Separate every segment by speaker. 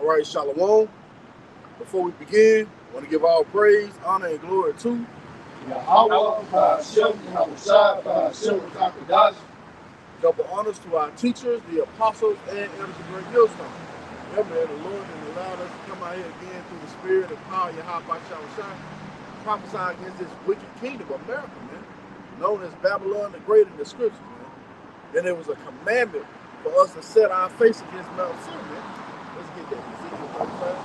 Speaker 1: All right, Shalom. Before we begin, I want to give all praise, honor, and glory to
Speaker 2: Yahawah, Sham, Rawchaa, Qadash.
Speaker 1: Double honors to our teachers, the apostles, and elders of Great Millstone. Yeah, man, the Lord has allowed us to come out here again through the spirit and power of Yahawashi, prophesying against this wicked kingdom of America, man, known as Babylon the Great in the scriptures, man. Then it was a commandment for us to set our face against Mount Seir, man. Let's get that. Ezekiel 35.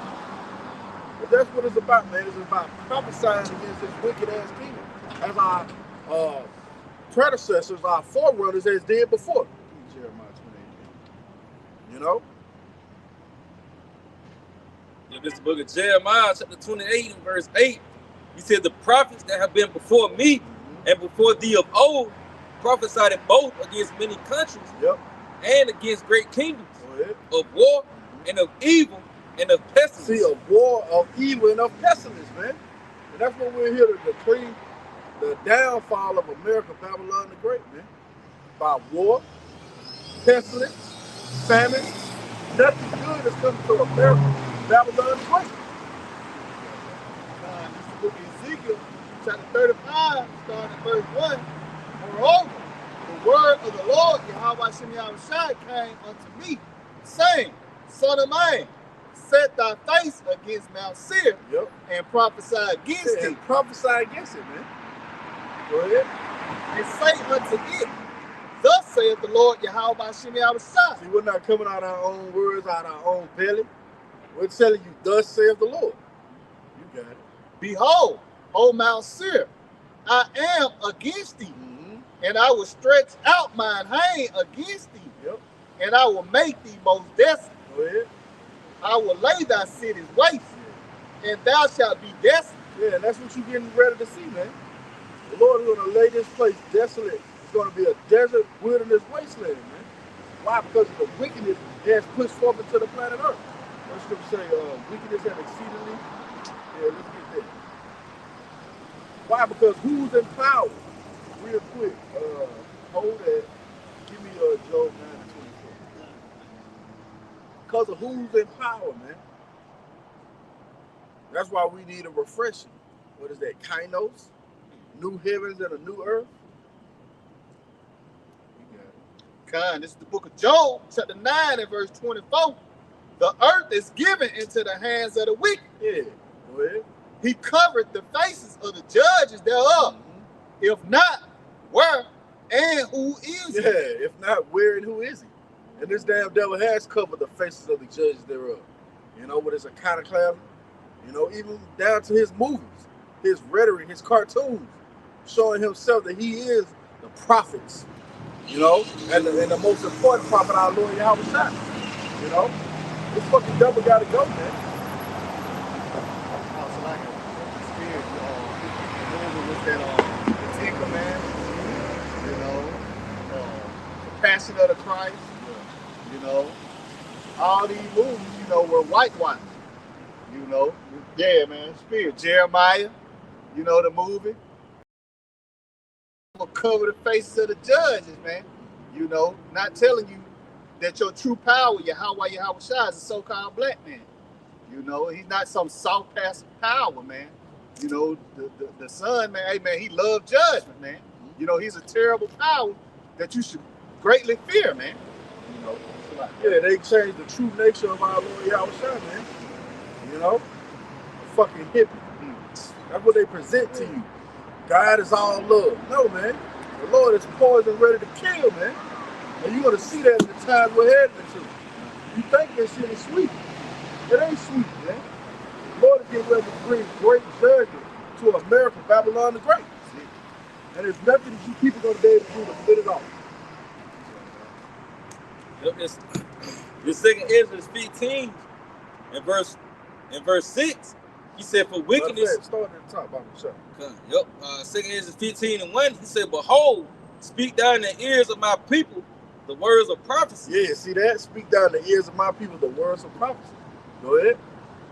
Speaker 1: But that's what it's about, man. It's about prophesying against this wicked-ass kingdom, as our predecessors, our forerunners, as did before. Jeremiah 28. You know?
Speaker 3: Yeah, this is the book of Jeremiah, chapter 28 and verse 8. He said, the prophets that have been before me and before thee of old prophesied both against many countries and against great kingdoms, of war and of evil and of pestilence.
Speaker 1: See, of war, of evil, and of pestilence, man. And that's what we're here to decree, the downfall of America, Babylon the Great, man. By war, pestilence, famine, nothing good is coming to America, Babylon the Great.
Speaker 2: This is the book of Ezekiel, chapter 35, starting at verse 1. Moreover, the word of the Lord, Yahawashi, came unto me, saying, Son of man, set thy face against Mount Seir and prophesy against it.
Speaker 1: And prophesy against it, man. Go ahead.
Speaker 2: And say unto it, thus saith the Lord Yahawashi.
Speaker 1: See, we're not coming out our own words, out our own belly. We're telling you, thus saith the Lord. You got it.
Speaker 2: Behold, O Mount Seir, I am against thee, and I will stretch out mine hand against thee, and I will make thee most desolate.
Speaker 1: Go ahead.
Speaker 2: I will lay thy cities waste, and thou shalt be desolate.
Speaker 1: Yeah, and that's what you're getting ready to see, man. The Lord is going to lay this place desolate. It's going to be a desert, wilderness wasteland, man. Why? Because of the wickedness that has pushed forth into the planet Earth. What the scripture say? Wickedness have exceedingly. Yeah, let's get that. Why? Because who's in power? Real quick, hold that. Give me Job 9:24. Because of who's in power, man. That's why we need a refreshing. What is that? Kainos? New heavens and a new earth?
Speaker 2: This is the book of Job, chapter 9 and verse 24. The earth is given into the hands of the wicked.
Speaker 1: Yeah, go ahead.
Speaker 2: He covered the faces of the judges thereof. If not, where and who is he?
Speaker 1: Yeah, if not, where and who is he? And this damn devil has covered the faces of the judges thereof. You know, with his iconoclasm, you know, even down to his movies, his rhetoric, his cartoons, showing himself that he is the prophets, you know, and the most important prophet, our Lord Yahawashi. You know, this fucking devil gotta go, man.
Speaker 2: Also like a spirit, with that the Ten Commandments, you know, the Passion of the Christ, you know, all these movies, you know, were whitewashed, you know. Yeah, man, spirit. Jeremiah, you know, the movie. Will cover the faces of the judges, man. You know, not telling you that your true power, Yahawashi, is a so-called black man. You know, he's not some soft passive power, man. You know, the son, man, hey, man, he loved judgment, man. You know, he's a terrible power that you should greatly fear, man. You know,
Speaker 1: yeah, they changed the true nature of our Lord Yahawashi, man. You know, a fucking hippie. That's what they present to you. God is all love. No, man. The Lord is poison ready to kill, man. And you're going to see that in the times we're heading into. You think that shit is sweet. It ain't sweet, man. The Lord is getting ready to bring great judgment to America, Babylon the Great. And there's nothing that you people are going to be able to do to fit it off.
Speaker 3: This second Ezra 15 in verse 6. He said, for wickedness.
Speaker 1: Start at the top, Bible shop.
Speaker 3: Second Ezra 15 and 1. He said, behold, speak down in the ears of my people the words of prophecy.
Speaker 1: Yeah, see that? Speak down in the ears of my people the words of prophecy. Go ahead.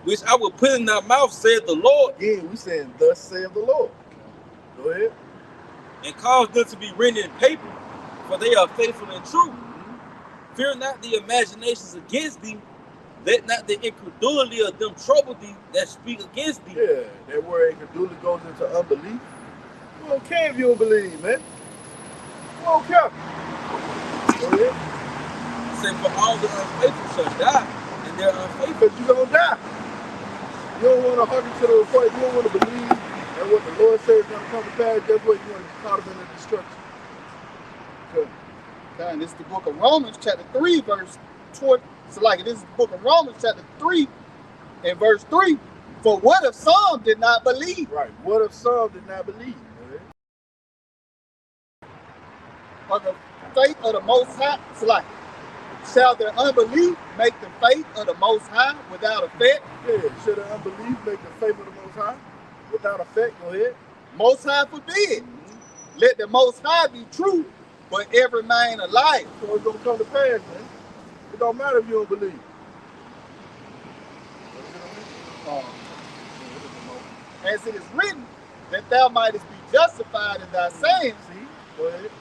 Speaker 3: Which I will put in thy mouth, saith the Lord.
Speaker 1: Again, we saying, thus saith the Lord. Go ahead.
Speaker 3: And cause them to be written in paper, for they are faithful and true. Fear not the imaginations against thee, Let not the incredulity of them trouble thee that speak against thee.
Speaker 1: Yeah, that word incredulity goes into unbelief. We don't care if you don't believe, man. We don't care. Go ahead.
Speaker 3: Say, for all the unfaithful shall die, and they're unfaithful.
Speaker 1: Because you're going to die. You don't want to hearken to the report. You don't want to believe that what the Lord says is going to come to pass. That's what you want to be caught up in the destruction.
Speaker 2: Okay, this is the book of Romans, chapter 3, verse 20. So like this is the book of Romans, chapter 3, and verse 3. For what if some did not believe?
Speaker 1: Right. What if some did not believe?
Speaker 2: Of the faith of the Most High, it's like, shall their unbelief make the faith of the Most High without effect?
Speaker 1: Yeah, should the unbelief make the faith of the Most High without effect? Go ahead.
Speaker 2: Most High forbid. Let the Most High be true, but every man a liar.
Speaker 1: So it's going to come to pass, man. It don't matter if you don't believe.
Speaker 2: As it is written, that thou mightest be justified in thy sayings,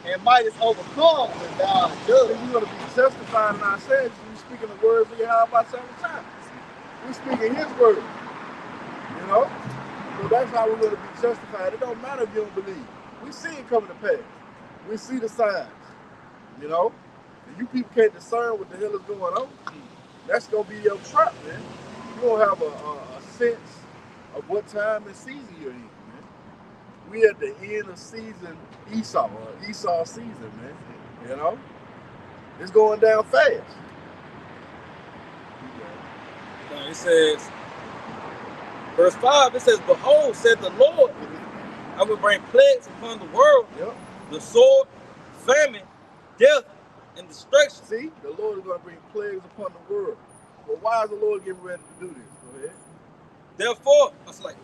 Speaker 2: and mightest overcome when thou art judged.
Speaker 1: You're going to be justified in our sayings. We're speaking the words of Yahawah several times. We're speaking his word. You know? So that's how we're going to be justified. It don't matter if you don't believe. We see it coming to pass. We see the signs. You know? And you people can't discern what the hell is going on. That's going to be your trap, man. You don't have a sense of what time and season you're in, man. We at the end of season Esau season, man. You know? It's going down fast.
Speaker 3: It says, verse 5, it says, behold, said the Lord, I will bring plagues upon the world, the sword, famine, death, and destruction.
Speaker 1: See, the Lord is going to bring plagues upon the world. But why is the Lord getting ready to do this? Go ahead.
Speaker 3: Therefore, I was like,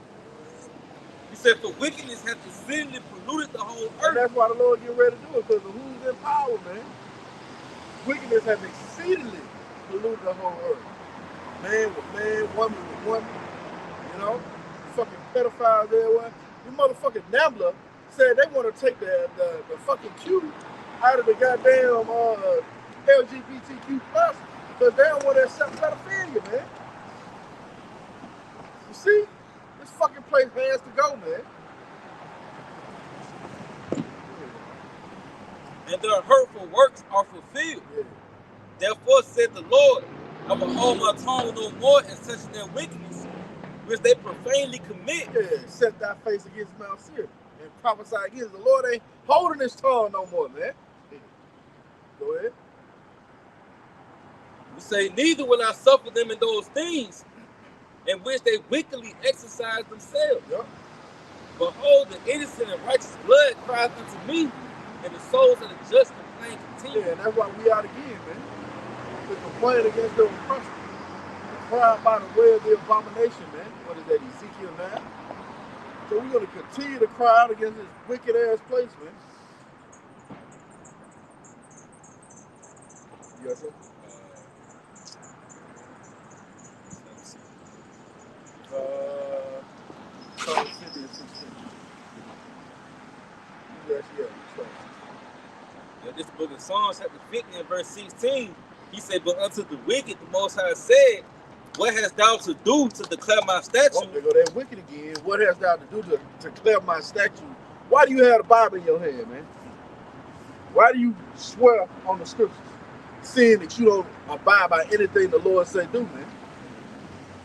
Speaker 3: he said, for wickedness hath exceedingly polluted the whole earth.
Speaker 1: And that's why the Lord getting ready to do it, because of who's in power, man. Wickedness has exceedingly polluted the whole earth. Man with man, woman with woman. You know? Fucking pedophiles everywhere. You motherfucking Nambla said they want to take the fucking Q out of the goddamn LGBTQ plus because they don't want to accept pedophilia, man. You see? This fucking place has to go, man.
Speaker 3: And their hurtful works are fulfilled.
Speaker 1: Yeah.
Speaker 3: Therefore said the Lord, I will hold my tongue no more in such their wickedness, which they profanely commit.
Speaker 1: Yeah, set thy face against Mount Seir and prophesy against the Lord ain't holding his tongue no more, man. Go ahead.
Speaker 3: We say, neither will I suffer them in those things in which they wickedly exercise themselves.
Speaker 1: Yep.
Speaker 3: Behold, the innocent and righteous blood cries unto me, and the souls of the just complain continue.
Speaker 1: Yeah, and that's why we out again, man. To complain against the oppressor. Cry by the way of the abomination, man. What is that, Ezekiel 9? So we're going to continue to cry out against this wicked ass place, man. Yes, sir.
Speaker 3: This book of Psalms, chapter 50 and verse 16, he said, but unto the wicked the Most High said, what hast thou to do to declare my statute?
Speaker 1: Oh, there go that wicked again. What hast thou to do to declare my statute? Why do you have the Bible in your hand, man? Why do you swear on the scriptures, seeing that you don't abide by anything the Lord say do, man?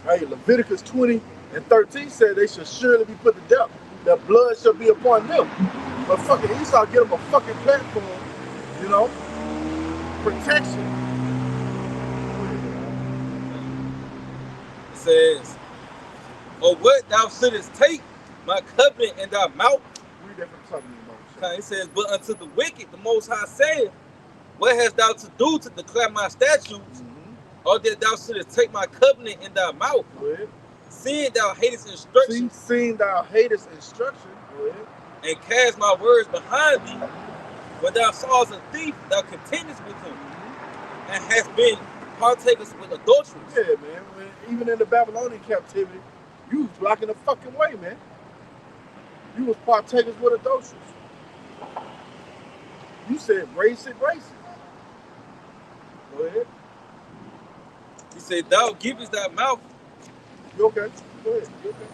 Speaker 1: Right? Leviticus 20 and 13 said they shall surely be put to death. Their blood shall be upon them. But fucking Esau give them a fucking platform, you know, protection.
Speaker 3: It says, or what thou shouldest take my covenant in thy mouth.
Speaker 1: Read that from something in the
Speaker 3: Okay, it says, but unto the wicked the Most High said, what hast thou to do to declare my statutes, or that thou shouldest take my covenant in thy mouth?
Speaker 1: Go ahead.
Speaker 3: Seeing thou hatest instruction.
Speaker 1: Seeing thou hatest instruction. Go ahead.
Speaker 3: And cast my words behind thee. When thou sawest a thief, thou contendest with him, and hast been partakers with adulterers.
Speaker 1: Yeah, man. Even in the Babylonian captivity, you was blocking the fucking way, man. You was partakers with adulterers. You said race it. Go ahead.
Speaker 3: He He said, thou givest thy mouth.
Speaker 1: You okay? Go ahead. You okay?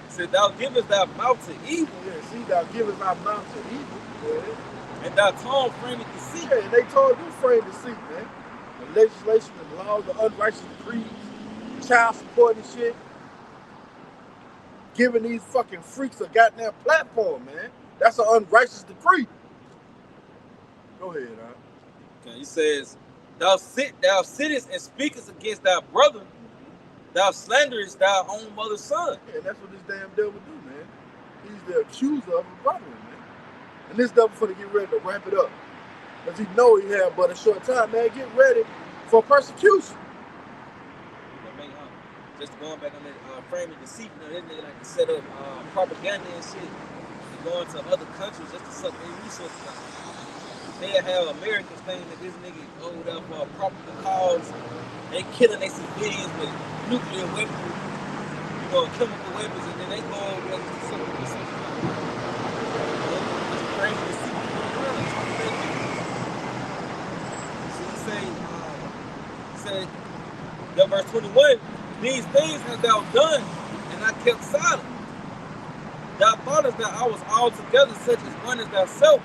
Speaker 3: He said, thou givest thy mouth to evil.
Speaker 1: Yeah, see, thou givest thy mouth to evil. Yeah.
Speaker 3: And thy tongue frameth deceit.
Speaker 1: Yeah, and they told you frame deceit, man. The legislation, the laws, the unrighteous decrees, child support and shit. Giving these fucking freaks a goddamn platform, man. That's an unrighteous decree. Go ahead, huh?
Speaker 3: Okay, he says, thou sittest and speakest against thy brother. Thou slanderest thy own mother's son.
Speaker 1: Yeah, and that's what this damn devil do, man. He's the accuser of his brother, man. And this devil finna get ready to ramp it up. Because he know he had but a short time, man. Get ready for persecution.
Speaker 3: Just going back on that framing deceit, you know, this nigga like to set up propaganda and shit. And going to other countries just to suck their resources out. They have Americans thinking that this nigga owed up for a proper cause. They killing their civilians with nuclear weapons, you know, chemical weapons, and then they go over there to suck their resources out. Just framing deceit. See, he say, verse 21, these things hast thou done, and I kept silent. Thou thoughtest that I was altogether such as one as thyself,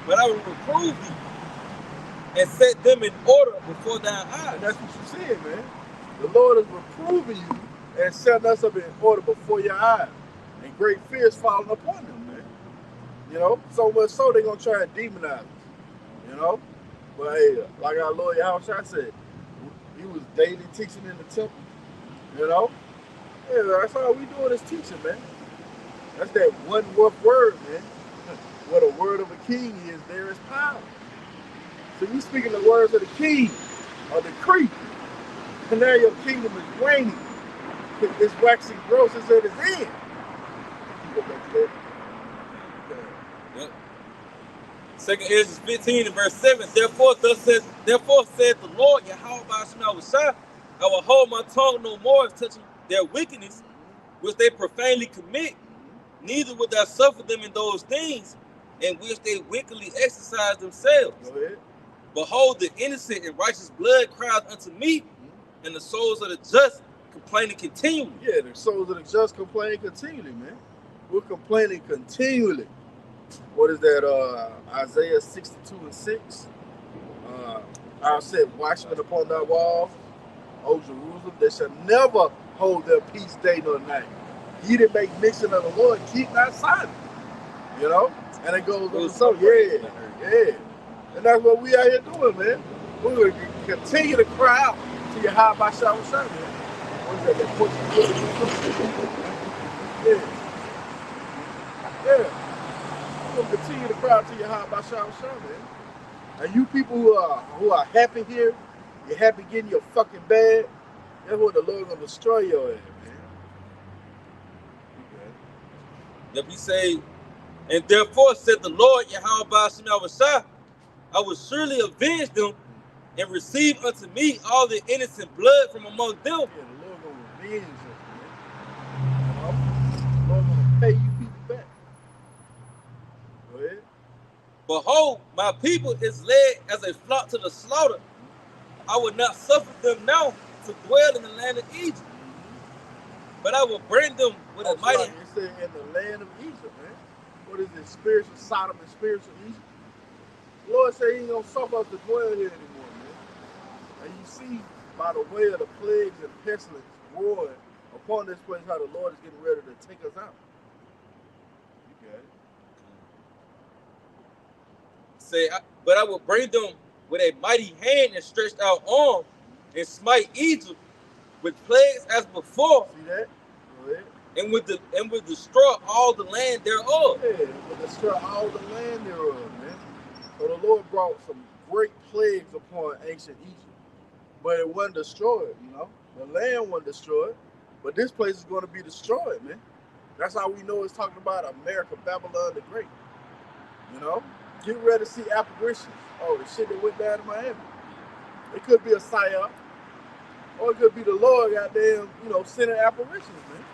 Speaker 3: but I will reprove thee, and set them in order before thine eyes.
Speaker 1: That's what you said, man. The Lord is reproving you and setting us up in order before your eyes. And great fear is falling upon them, man. You know, so much so they're going to try and demonize us. You know? But hey, like our Lord Yahawashi said, he was daily teaching in the temple. You know? Yeah, that's all we doing is teaching, man. That's that one rough word, man. What a word of a king is, there is power. So you speaking the words of the king, or decree. And now your kingdom is waning. It's waxing gross as it is in. Go back to that.
Speaker 3: Yep. 2 Ezra 15 and verse 7. Therefore said the Lord, Yahawashi, I will hold my tongue no more touching their wickedness, which they profanely commit, neither would I suffer them in those things in which they wickedly exercise themselves.
Speaker 1: Go ahead.
Speaker 3: Behold, the innocent and righteous blood cries unto me, and the souls of the just complaining continually.
Speaker 1: Yeah, the souls of the just complain continually, man. We're complaining continually. What is that? Isaiah 62 and 6. I said, watchmen upon thy walls, O Jerusalem, they shall never hold their peace day nor night. Ye that make mention of the Lord, keep not silent. You know? And it goes on. So, yeah. And that's what we out here doing, man. We're going to continue to cry out to Yahawashi, man. What is that Portuguese? Yeah. We're going to continue to cry out to Yahawashi, man. And you people who are happy here, you're happy getting your fucking bag, that's what the Lord's going to destroy your ass, man. Okay.
Speaker 3: If we say, and therefore said the Lord, Yahawashi, I will surely avenge them and receive unto me all the innocent blood from among them.
Speaker 1: Yeah, the Lord going to revenge us, man. You know? The Lord going to pay you people back. Go ahead.
Speaker 3: Behold, my people is led as a flock to the slaughter. I will not suffer them now to dwell in the land of Egypt, but I will bring them with a mighty.
Speaker 1: It said in the land of Egypt, man. What is it? Spiritual Sodom and spiritual Egypt. The Lord said he ain't gonna suffer us to dwell here anymore, man. And you see by the way of the plagues and pestilence roaring upon this place how the Lord is getting ready to take us out. You got it.
Speaker 3: Say, but I will bring them with a mighty hand and stretched out arm, and smite Egypt with plagues as before.
Speaker 1: See that? Go ahead.
Speaker 3: And would destroy all the land thereof.
Speaker 1: Yeah, would destroy all the land thereof, man. So the Lord brought some great plagues upon ancient Egypt, but it wasn't destroyed. You know, the land wasn't destroyed, but this place is going to be destroyed, man. That's how we know it's talking about America, Babylon the Great. You know. Get ready to see apparitions. Oh, the shit that went down in Miami. It could be a Seir, or it could be the Lord goddamn, you know, sending apparitions, man.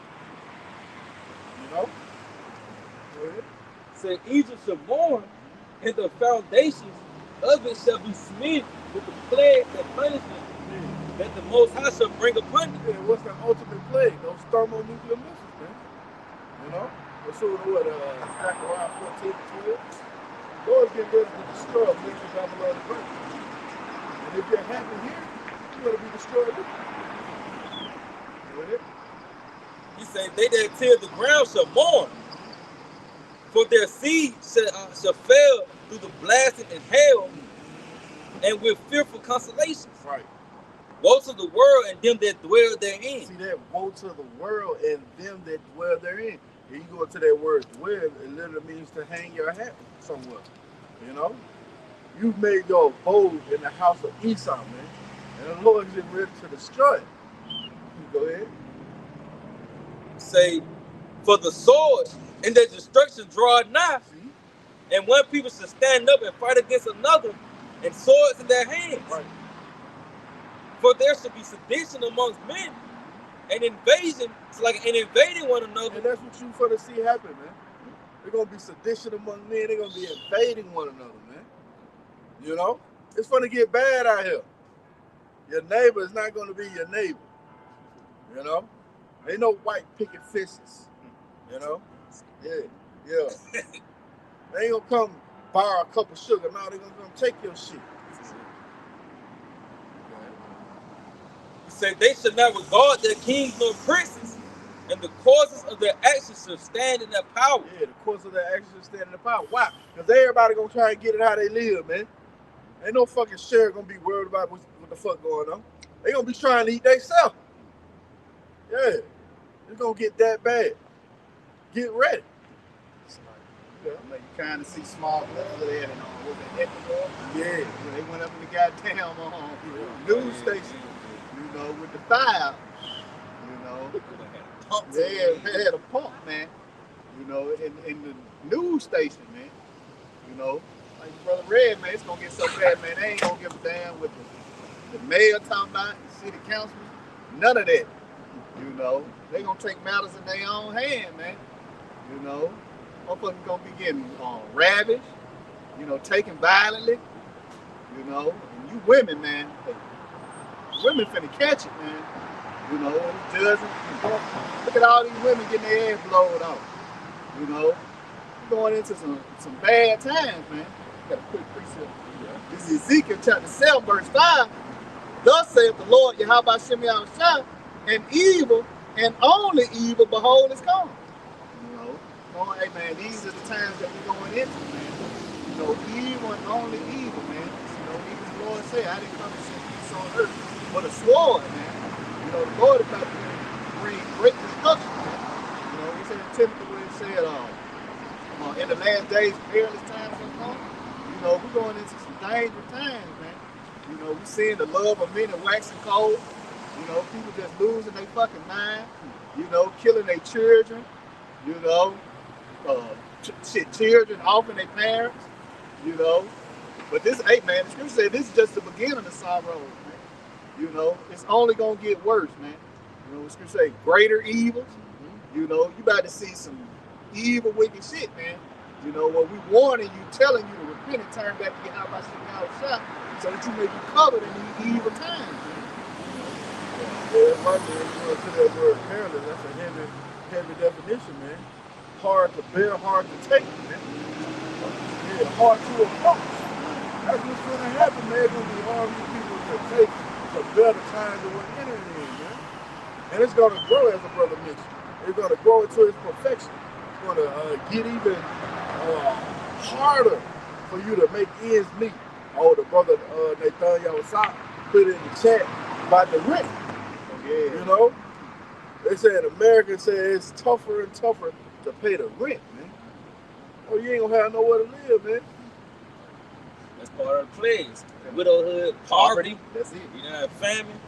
Speaker 1: You know? Go ahead.
Speaker 3: Say Egypt shall mourn, and the foundations of it shall be smeared with the plague and punishment that the Most High shall bring upon it.
Speaker 1: Yeah, what's the ultimate plague? Those thermonuclear missiles, man. You know? Let's see what Zechariah 14:12. Lord's getting ready to destroy Mitchell Babylon the Great. And if you're happy here, you're going to be destroyed with it.
Speaker 3: He said, they that till the ground shall mourn, for their seed shall fail through the blasting and hail, and with fearful consolations.
Speaker 1: Right.
Speaker 3: Woe to the world and them that dwell therein.
Speaker 1: See that? Woe to the world and them that dwell therein. Here you go to that word dwell, it literally means to hang your hat somewhere. You know? You've made your abode in the house of Esau, man. And the Lord is getting ready to destroy it. Go ahead.
Speaker 3: Say, for the sword and their destruction draweth nigh, and one people should stand up and fight against another, and swords in their hands.
Speaker 1: Right.
Speaker 3: For there should be sedition amongst men, and invasion. It's like an invading one another.
Speaker 1: And that's what you're going to see happen, man. There's going to be sedition among men. They're going to be invading one another, man. You know? It's going to get bad out here. Your neighbor is not going to be your neighbor. You know? Ain't no white picket fences. You know? Yeah. They ain't going to come borrow a cup of sugar. No, they're going to come take your shit.
Speaker 3: He said, they should not regard their kings nor princes, and the causes of their actions shall stand in their power.
Speaker 1: Yeah, the course of their actions shall stand in their power. Why? Because everybody going to try and get it how they live, man. Ain't no fucking sheriff going to be worried about what the fuck going on. They going to be trying to eat themselves. Yeah. It's going to get that bad. Get ready.
Speaker 2: Yeah, like you kind of see small glimpses of that and was it Ecuador?
Speaker 1: Yeah.
Speaker 2: When they went up in the goddamn news station, you know, with the fire, you know. They had a pump, man. You know, in the news station, man. You know, like Brother Red, man, it's gonna get so bad, man. They ain't gonna give a damn with the mayor talking about, the city council, none of that. You know, they gonna take matters in their own hand, man. You know, motherfuckers gonna be getting ravaged, you know, taken violently. You know, and you women, man, women finna catch it, man. You know, it doesn't. Look at all these women getting their ass blowed off. You know, we're going into some bad times, man. Got a quick precept. This is Ezekiel chapter 7, verse 5. Thus saith the Lord, Yahawashi, and evil, and only evil, behold, is coming. You know, hey man, these are the times that we're going into, man. You know, evil and only evil, man. You know, even the Lord said, I didn't come to send peace on earth, but a sword, man. You know, the Lord is about to bring great destruction. You know, he said in Timothy when he said, in the last days, perilous times will come. You know, we're going into some dangerous times, man. You know, we're seeing the love of many waxing cold. You know, people just losing their fucking mind. You know, killing their children. You know, children offing their parents. You know, but this, hey man, the scripture said this is just the beginning of the sorrows, man. You know, it's only gonna get worse, man. You know, the scripture say greater evils. You know, you about to see some evil, wicked shit, man. You know, what we warning you, telling you to repent and turn back to Yahawashi, so that you may be covered in these evil times, man.
Speaker 1: Yeah, right there, you want to that word perilous, that's a heavy definition, man. Hard to bear, hard to take, man. Yeah, hard to approach. That's what's going to happen, man. It's going to be hard for people to take the better times that we're entering in, man. And it's going to grow, as a brother mentioned. It's going to grow into its perfection. It's going to get even harder for you to make ends meet. Oh, the brother Nathan Yahawashi put it in the chat about the rent. Yeah. You know? They said Americans say it's tougher and tougher to pay the rent, man. Oh, you ain't going to have nowhere to live, man.
Speaker 3: That's part of the plagues. Widowhood, poverty.
Speaker 2: That's it.
Speaker 3: You know, famine.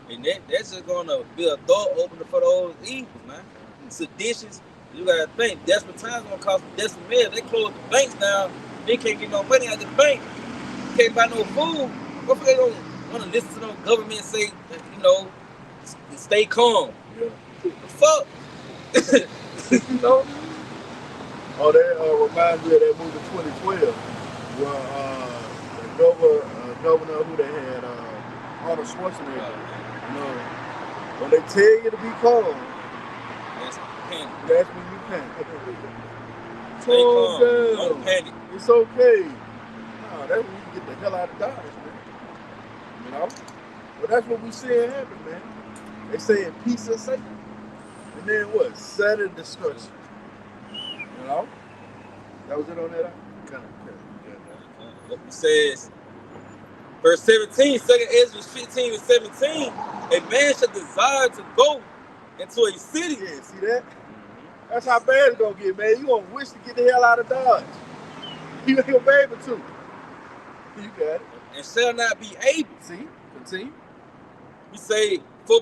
Speaker 3: And that's just gonna be a door opener for those evils, man. Seditions. You gotta think, desperate times gonna cost them desperate meals. They close the banks down, they can't get no money out of the bank. Can't buy no food. What if they don't wanna listen to no government say, you know, stay calm?
Speaker 1: Yeah.
Speaker 3: The fuck? You know?
Speaker 1: Oh, that reminds me of that movie 2012, where the governor who they had, Arnold Schwarzenegger. You know, when they tell you to be calm, that's when you panic. Calm down.
Speaker 3: Don't panic.
Speaker 1: It's okay. No, that's when you get the hell out of Dodge, man. You know? But that's what we seeing happen, man. They saying peace and safety. And then what? Sudden destruction. You know? That was it on that?
Speaker 3: It says, verse 17, 2 Ezra 15 and 17, a man shall desire to go into a city.
Speaker 1: Yeah, see that? That's how bad it's gonna get, man. You gonna wish to get the hell out of Dodge. You ain't gonna be able to. You got it.
Speaker 3: And shall not be able.
Speaker 1: See? Continue.
Speaker 3: We say, for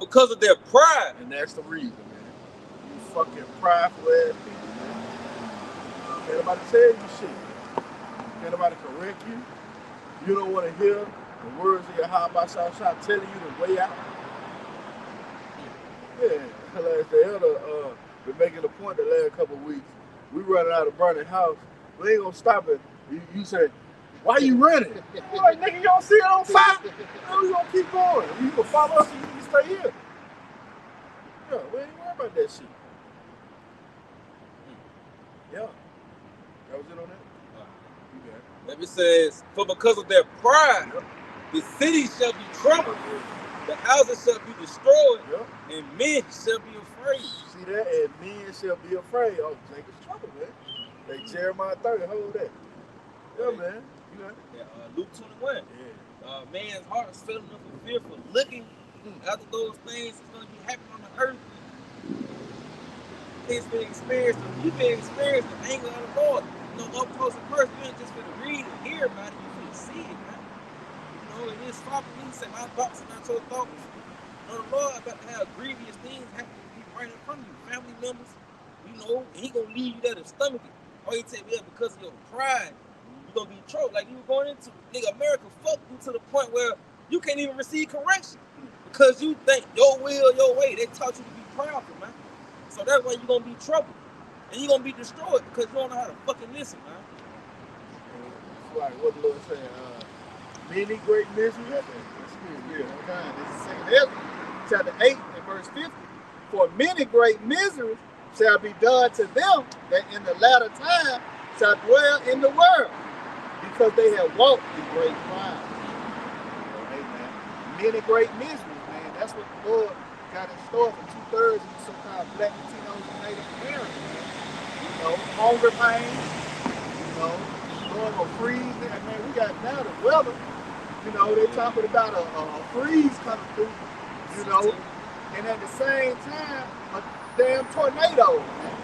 Speaker 3: because of their pride.
Speaker 1: And that's the reason, man. You fucking prideful ass people, man. Can't nobody tell you shit. Can't nobody correct you. You don't want to hear the words of Yahawashi telling you the way out. Yeah, like the elder been making a point the last couple of weeks. We running out of burning house. We ain't gonna stop it. You say, why you running? I'm like, nigga, you don't see it on fire? No, we gonna keep going. You can follow us and you can stay here. Yeah, we ain't worried about that shit. Yeah. That was it on that? You got it.
Speaker 3: Then it says, for because of their pride, the city shall be troubled, the houses shall be destroyed, and men shall be afraid.
Speaker 1: See that? And men shall be afraid. Oh, Jacob's trouble, man. Like Jeremiah 30, hold that. Yeah, man. You got it.
Speaker 3: Yeah, Luke 21. Yeah. Man's heart is filled enough with fear for looking after those things that's going to be happening on the earth. It's been experienced, you've been experiencing the anger of the Lord. You know, up close and personal, you ain't just going to read and hear about it, you're going to see it, man. You know, it is far from me to say, my thoughts are not your thoughts. You know, the Lord about to have grievous things happen to be right in front of you, family members, you know, and he going to leave you there to stomach it. All you tell me, yeah, because of your pride, you're going to be troubled like you were going into. Nigga, America fucked you to the point where you can't even receive correction because you think your will, your way. They taught you to be proudful, man. So that's why you're going to be troubled. And you're going to be destroyed because you don't know how to fucking listen, man.
Speaker 1: It's like what the Lord saying, many great miseries.
Speaker 2: This is 2 Ezra, chapter 8 and verse 50. For many great miseries shall be done to them that in the latter time shall dwell in the world, because they have walked in great pride. Amen. Many great miseries, man. That's what the Lord got in store for 2/3 of the so-called black Latinos and Native Americans. You know, hunger pains, you know, going on freeze. Man, we got now the weather. You know, they're talking about a freeze coming through, you know, and at the same time, a damn tornado, man.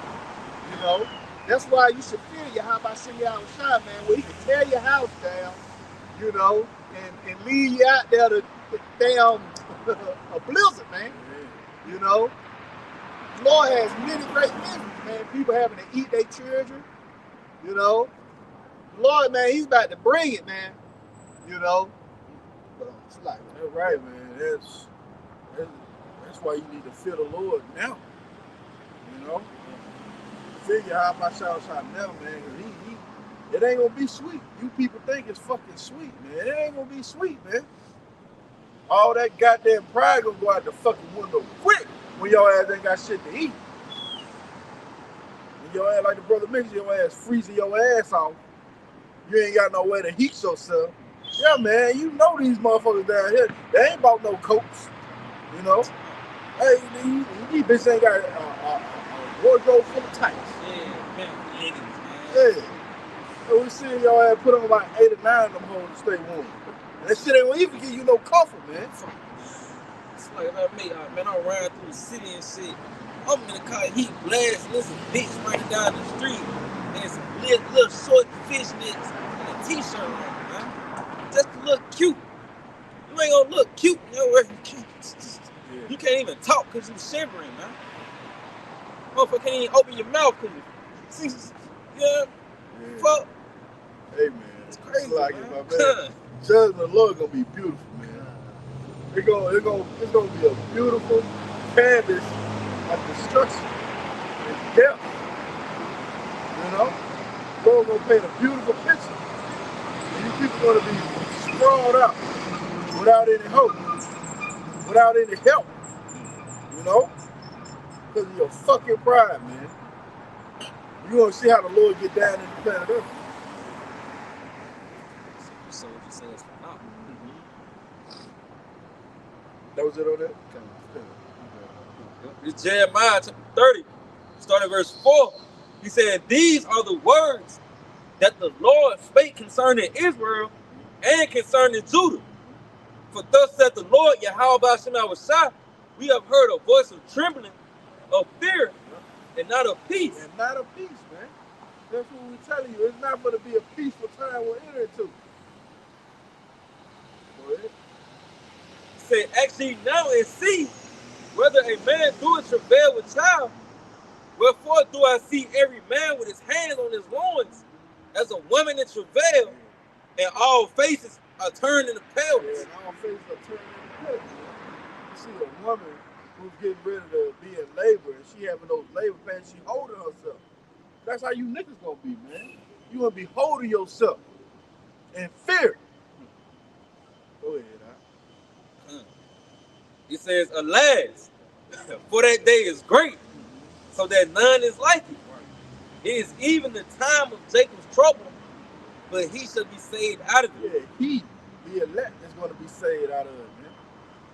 Speaker 2: You know, that's why you should fear Yahawashi, man, where he can tear your house down, you know, and leave you out there to damn a blizzard, man. You know, the Lord has many great miseries, man. People having to eat their children, you know. The Lord, man, he's about to bring it, man. You know. But it's like,
Speaker 1: that's right, man. That's why you need to fear the Lord now. You know? Fear Yahawashi now, man. It ain't gonna be sweet. You people think it's fucking sweet, man. It ain't gonna be sweet, man. All that goddamn pride gonna go out the fucking window quick when your ass ain't got shit to eat. When your ass, like the brother mentioned, your ass freezing your ass off. You ain't got no way to heat yourself. Yeah, man, you know these motherfuckers down here, they ain't bought no coats, you know? Hey, these bitches ain't got a wardrobe full of tights.
Speaker 3: Yeah, man.
Speaker 1: Yeah. So we see your ass put on about 8 or 9 of them hoes to stay warm. That shit ain't gonna even give you no comfort, man.
Speaker 3: It's like man, I'm riding through the city and shit. I'm in the car, heat blast, listen, bitch running down the street, and some little short fishnets and a t-shirt on, man. Just to look cute. You ain't gonna look cute, you know, you can't even talk because you shivering, man. Motherfucker can't even open your mouth because you, yeah. Fuck.
Speaker 1: Hey, man.
Speaker 3: It's crazy,
Speaker 1: like
Speaker 3: man.
Speaker 1: It, my man. Judgment of the Lord gonna be beautiful, man. It's gonna be a beautiful canvas of destruction and death. You know? Lord gonna paint a beautiful picture. And you people gonna be sprawled out without any hope, without any help. You know? Because of your fucking pride, man. You gonna see how the Lord get down in the planet Earth.
Speaker 3: So what you say is phenomenal.
Speaker 1: That was it on that?
Speaker 3: It's Jeremiah chapter 30, starting verse 4. He said, "These are the words that the Lord spake concerning Israel and concerning Judah. For thus saith the Lord, Yahawashi, we have heard a voice of trembling, of fear, and not of peace."
Speaker 1: And not of peace, man. That's what we're telling you. It's not going to be a peaceful time we're entering into. Go ahead.
Speaker 3: He said, "Ask ye now and see whether a man doeth travail with child. Wherefore do I see every man with his hands on his loins, as a woman in travail, and all faces are turned into paleness."
Speaker 1: Yeah, and all faces are turned into paleness. You see a woman who's getting ready to be in labor, and she having those labor pains, she holding herself. That's how you niggas gonna be, man. You gonna be holding yourself in fear. Go ahead, huh?
Speaker 3: He says, "Alas, for that day is great, so that none is like it. It is even the time of Jacob's trouble, but he shall be saved out of it."
Speaker 1: Yeah, he, the elect, is going to be saved out of it, man.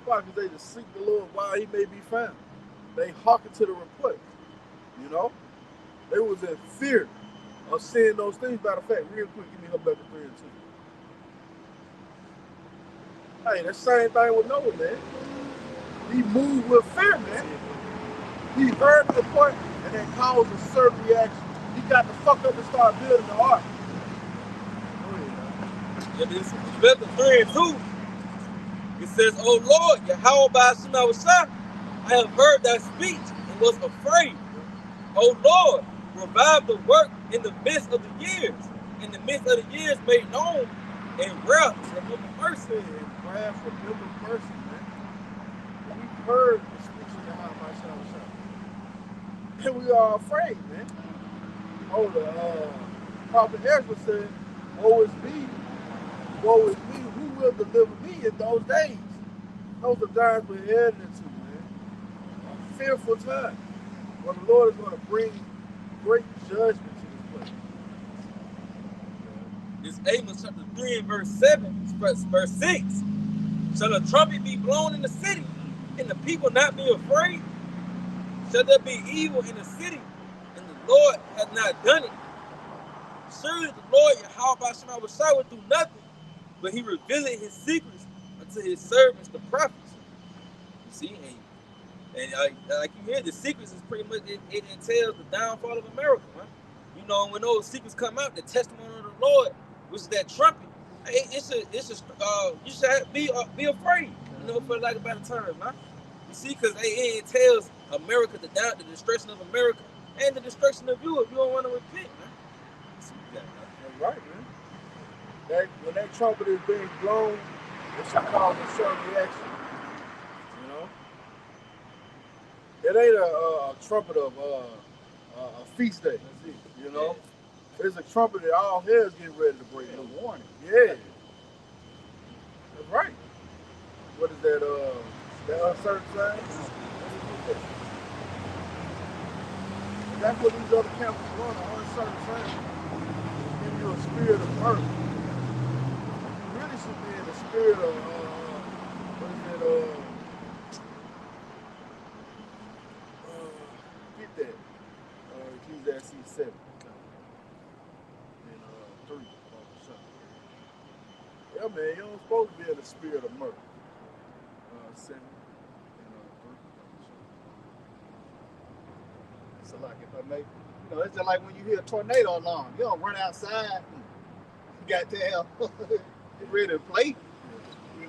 Speaker 1: Why? Because they just seek the Lord while he may be found. They hearken to the report. You know? They was in fear of seeing those things. Matter of fact, real quick, give me Habakkuk 3 and 2. Hey, that same thing with Noah, man. He moved with fear, man. He heard the report and then caused a certain reaction. He got the fuck up and started building the ark.
Speaker 3: Yeah, this is Habakkuk 3 and 2. It says, "O Lord, Yahawashi, I have heard thy speech and was afraid. O Lord, revive the work in the midst of the years. In the midst of the years made known, and wrath remember mercy."
Speaker 1: And wrath remember mercy, man. We heard the speech of Yahawashi. And we are afraid, man. Oh, the prophet Ezra said, woe is me, who will deliver me in those days? Those are times we're heading into, man. A fearful time. When the Lord is going to bring great judgment to this place.
Speaker 3: It's Amos chapter 3 and verse 7, verse 6. "Shall a trumpet be blown in the city, and the people not be afraid? Shall there be evil in the city, and the Lord hath not done it? Surely the Lord Yahawashi will do nothing, but he revealed his secrets unto his servants, the prophets." You see, and like you hear, the secrets is pretty much, it entails the downfall of America, man. You know, when those secrets come out, the testimony of the Lord, which is that trumpet, you should be afraid, you know, for lack of better terms, man. You see, because it entails America, the destruction of America, and the destruction of you if you don't want to repent, man.
Speaker 1: That's right, man. When that trumpet is being blown, it should cause a certain reaction. You know? It ain't a trumpet of a feast day, you know? It's a trumpet that all hell is getting ready to break.
Speaker 2: A warning.
Speaker 1: Yeah. That's right. What is that, that uncertain sign? That's what these other camps are doing, an uncertain sign. Give you a spirit of murder. You really should be in the spirit of, get that. Ecclesiastes 7. And 3. Yeah, man, you don't supposed to be in the spirit of murder. 7 and 3.
Speaker 2: So like if I make, it's just like when you hear a tornado alarm, you don't run outside and goddamn get ready to play. You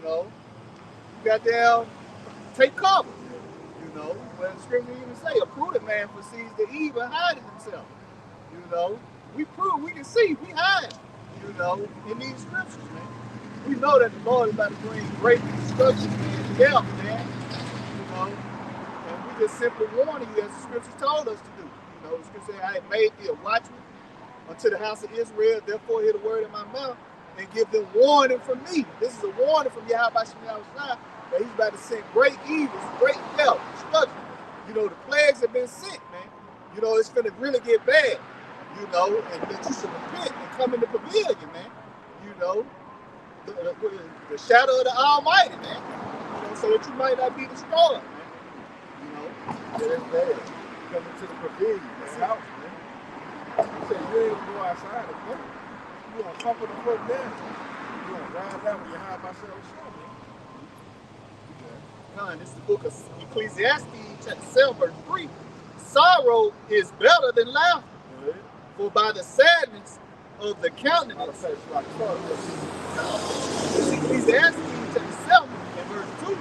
Speaker 2: goddamn take cover. When the scripture even say a prudent man foresees the evil and hides himself. We prove, we can see, we hide, in these scriptures, man. We know that the Lord is about to bring great destruction and death, man. And we just simply warning you as the scripture told us to do. The scripture said, "I have made thee a watchman unto the house of Israel. Therefore, hear the word in my mouth and give them warning from me. This is a warning from Yahawashi that he's about to send great evils, great death, destruction. You know, the plagues have been sent, man. You know, it's going to really get bad, you know, and that you should repent and come in the pavilion, man. You know, the shadow of the Almighty, man. You know, so that you might not be destroyed, man. You know,
Speaker 1: yeah, that's bad. Come into the pavilion, man. House, man. You say you ain't gonna go outside and play. You gonna comfort the foot down. You gonna ride down when you hide myself Sham, man.
Speaker 2: This is the book of Ecclesiastes, chapter 7, verse 3. Sorrow is better than laughter, for by the sadness of the countenance. This is Ecclesiastes, chapter 7, and verse 2.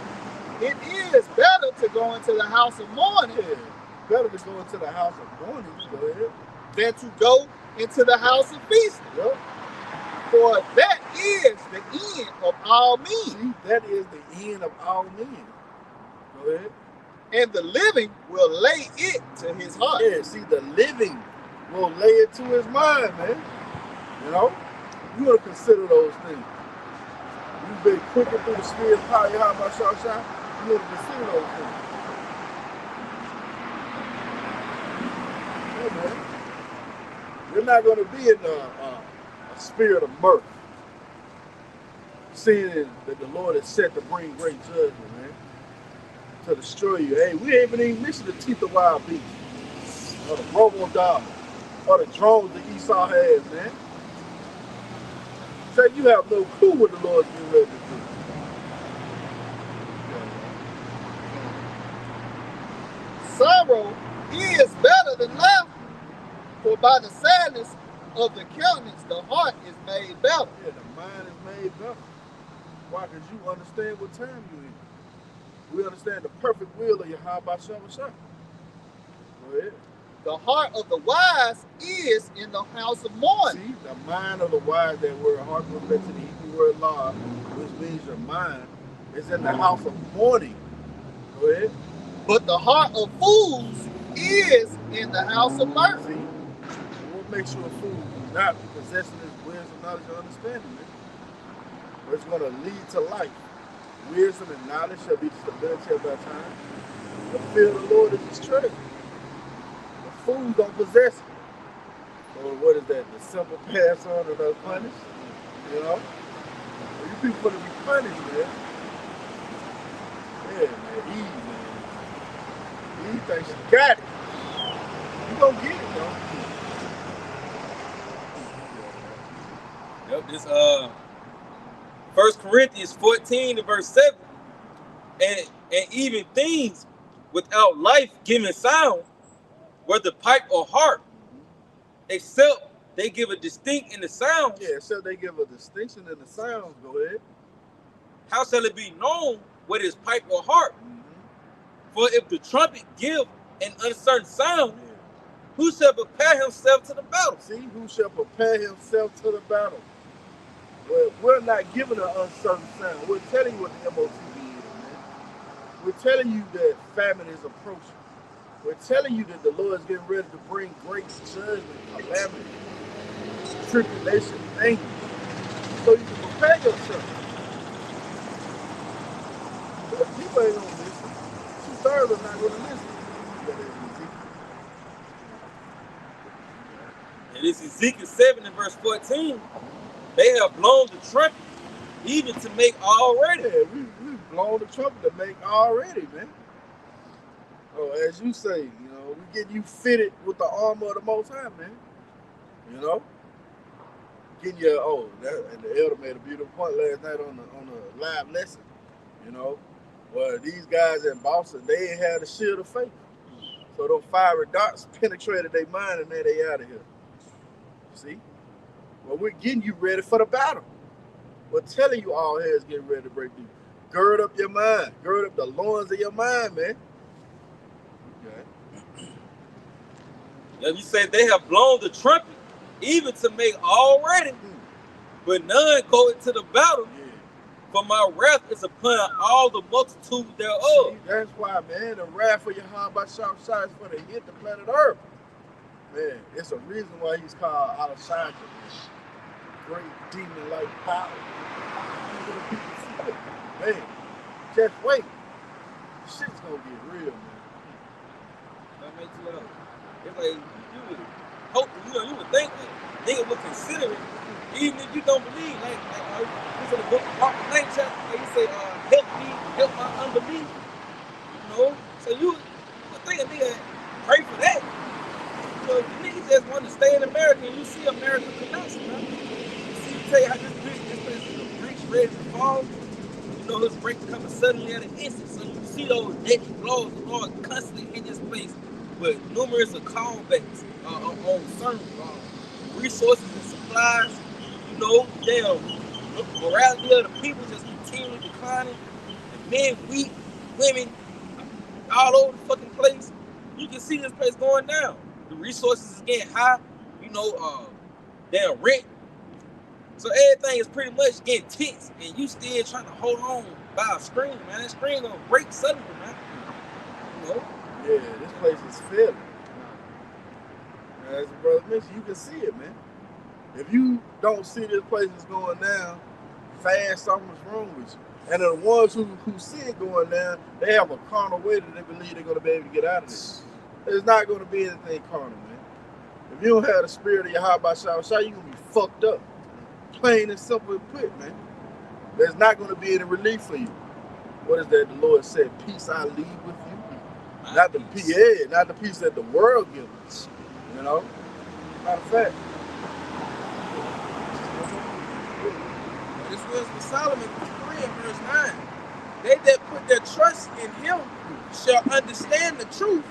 Speaker 2: It is better to go into the house of mourning.
Speaker 1: Yeah. Better to go into the house of mourning, go ahead,
Speaker 2: than to go into the house of feasting.
Speaker 1: Yep.
Speaker 2: For that is the end of all men.
Speaker 1: See, that is the end of all men. Go ahead.
Speaker 2: And the living will lay it to his heart.
Speaker 1: Yeah, see, the living will lay it to his mind, man. You know? You want to consider those things. You've been quickened through the spirit of power, Yahawashi. You want to consider those things. Yeah, man. You're not going to be in a spirit of mirth, seeing that the Lord is set to bring great judgment, man, to destroy you. Hey, we ain't even mentioned the teeth of wild beasts, or the robo-dog, or the drones that Esau has, man. Say you have no clue what the Lord's getting ready to do.
Speaker 2: Sorrow is better than laughter, for by the sadness of the countenance, the heart is made better.
Speaker 1: Yeah, the mind is made better. Why? Because you understand what time you're in. We understand the perfect will of Yahawashi. Go ahead.
Speaker 2: The heart of the wise is in the house of mourning.
Speaker 1: See, the mind of the wise, that word heart goes back to the Hebrew word law, which means your mind, is in the house of mourning. Go ahead.
Speaker 2: But the heart of fools is in the house of mirth.
Speaker 1: See, what makes you a fool? Not possessing this wisdom, knowledge, and understanding, man. But it's going to lead to life. Wisdom and knowledge shall be the stability of our time. The fear of the Lord is his treasure. The fools don't possess it. So what is that? The simple pass on and they're punished? You know? Well, you people going to be punished, man. Yeah, man. Eve, man. Eve thinks she got it. You gonna get it, though.
Speaker 3: Yep, this 1 Corinthians 14 and verse 7. And even things without life giving sound, whether pipe or harp, except they give a distinct in the sound.
Speaker 1: Yeah, except they give a distinction in the sounds. Go ahead.
Speaker 3: How shall it be known what is pipe or harp? For if the trumpet give an uncertain sound, who shall prepare himself to the battle?
Speaker 1: See, who shall prepare himself to the battle? Well, we're not giving an uncertain sound. We're telling you what the MOTB is, man. We're telling you that famine is approaching. We're telling you that the Lord is getting ready to bring great judgment, calamity, tribulation, anger, so you can prepare yourself. But people ain't gonna listen. 2/3 are not gonna listen.
Speaker 3: And this is Ezekiel 7 and verse 14. They have blown the trumpet, even to make all ready.
Speaker 1: Yeah, we've blown the trumpet to make all-ready, man. Oh, as you say, you know, we get you fitted with the armor of the Most High, man. You know, getting your and the elder made a beautiful point last night on the live lesson. You know, well, these guys in Boston, they ain't had the shield of faith, so those fiery darts penetrated their mind, and now they out of here. See, well, we're getting you ready for the battle. We're telling you all here is getting ready to break through. Gird up your mind, gird up the loins of your mind, man.
Speaker 3: You say they have blown the trumpet, even to make all ready, but none go into the battle. Yeah. For my wrath is upon all the multitude thereof.
Speaker 1: See, that's why, man, the wrath of Yahawashi is going to hit the planet Earth. Man, it's a reason why he's called Halalyam. Great demon-like power. Man, just wait. Shit's gonna get real, man.
Speaker 3: That makes you love. It's like you would hope, you would think that niggas would consider it, even if you don't believe. Like this is the book of Mark 9 chapter, like you say, help me, help my unbelief. You know? So you would think a nigga pray for that. So if niggas just want to stay in America and you see America collapse, man. You tell you how this place is a breach ready to fall. You know, this break coming suddenly at an instant. So you see those deadly blows, the Lord constantly in this place with numerous callbacks on certain resources and supplies. You know, damn, morality of the people just continually declining. And men weak, women all over the fucking place. You can see this place going down. The resources is getting high. You know, damn rent. So everything is pretty much getting tense, and you still trying to hold on by a string, man. That string gonna break suddenly, man. You know?
Speaker 1: Yeah, this place is failing. As the brother mentioned, you can see it, man. If you don't see this place is going down fast, something's wrong with you. And the ones who see it going down, they have a carnal way that they believe they're going to be able to get out of this. There's not going to be anything carnal, man. If you don't have the spirit of Yahawashi, you're going to be fucked up. Plain and simple and put, man. There's not going to be any relief for you. What is that? The Lord said, peace I leave with you. Not the peace, yeah, not the peace that the world gives us. You know? Matter of fact.
Speaker 4: This wisdom of Solomon 3 and verse 9. They that put their trust in him shall understand the truth,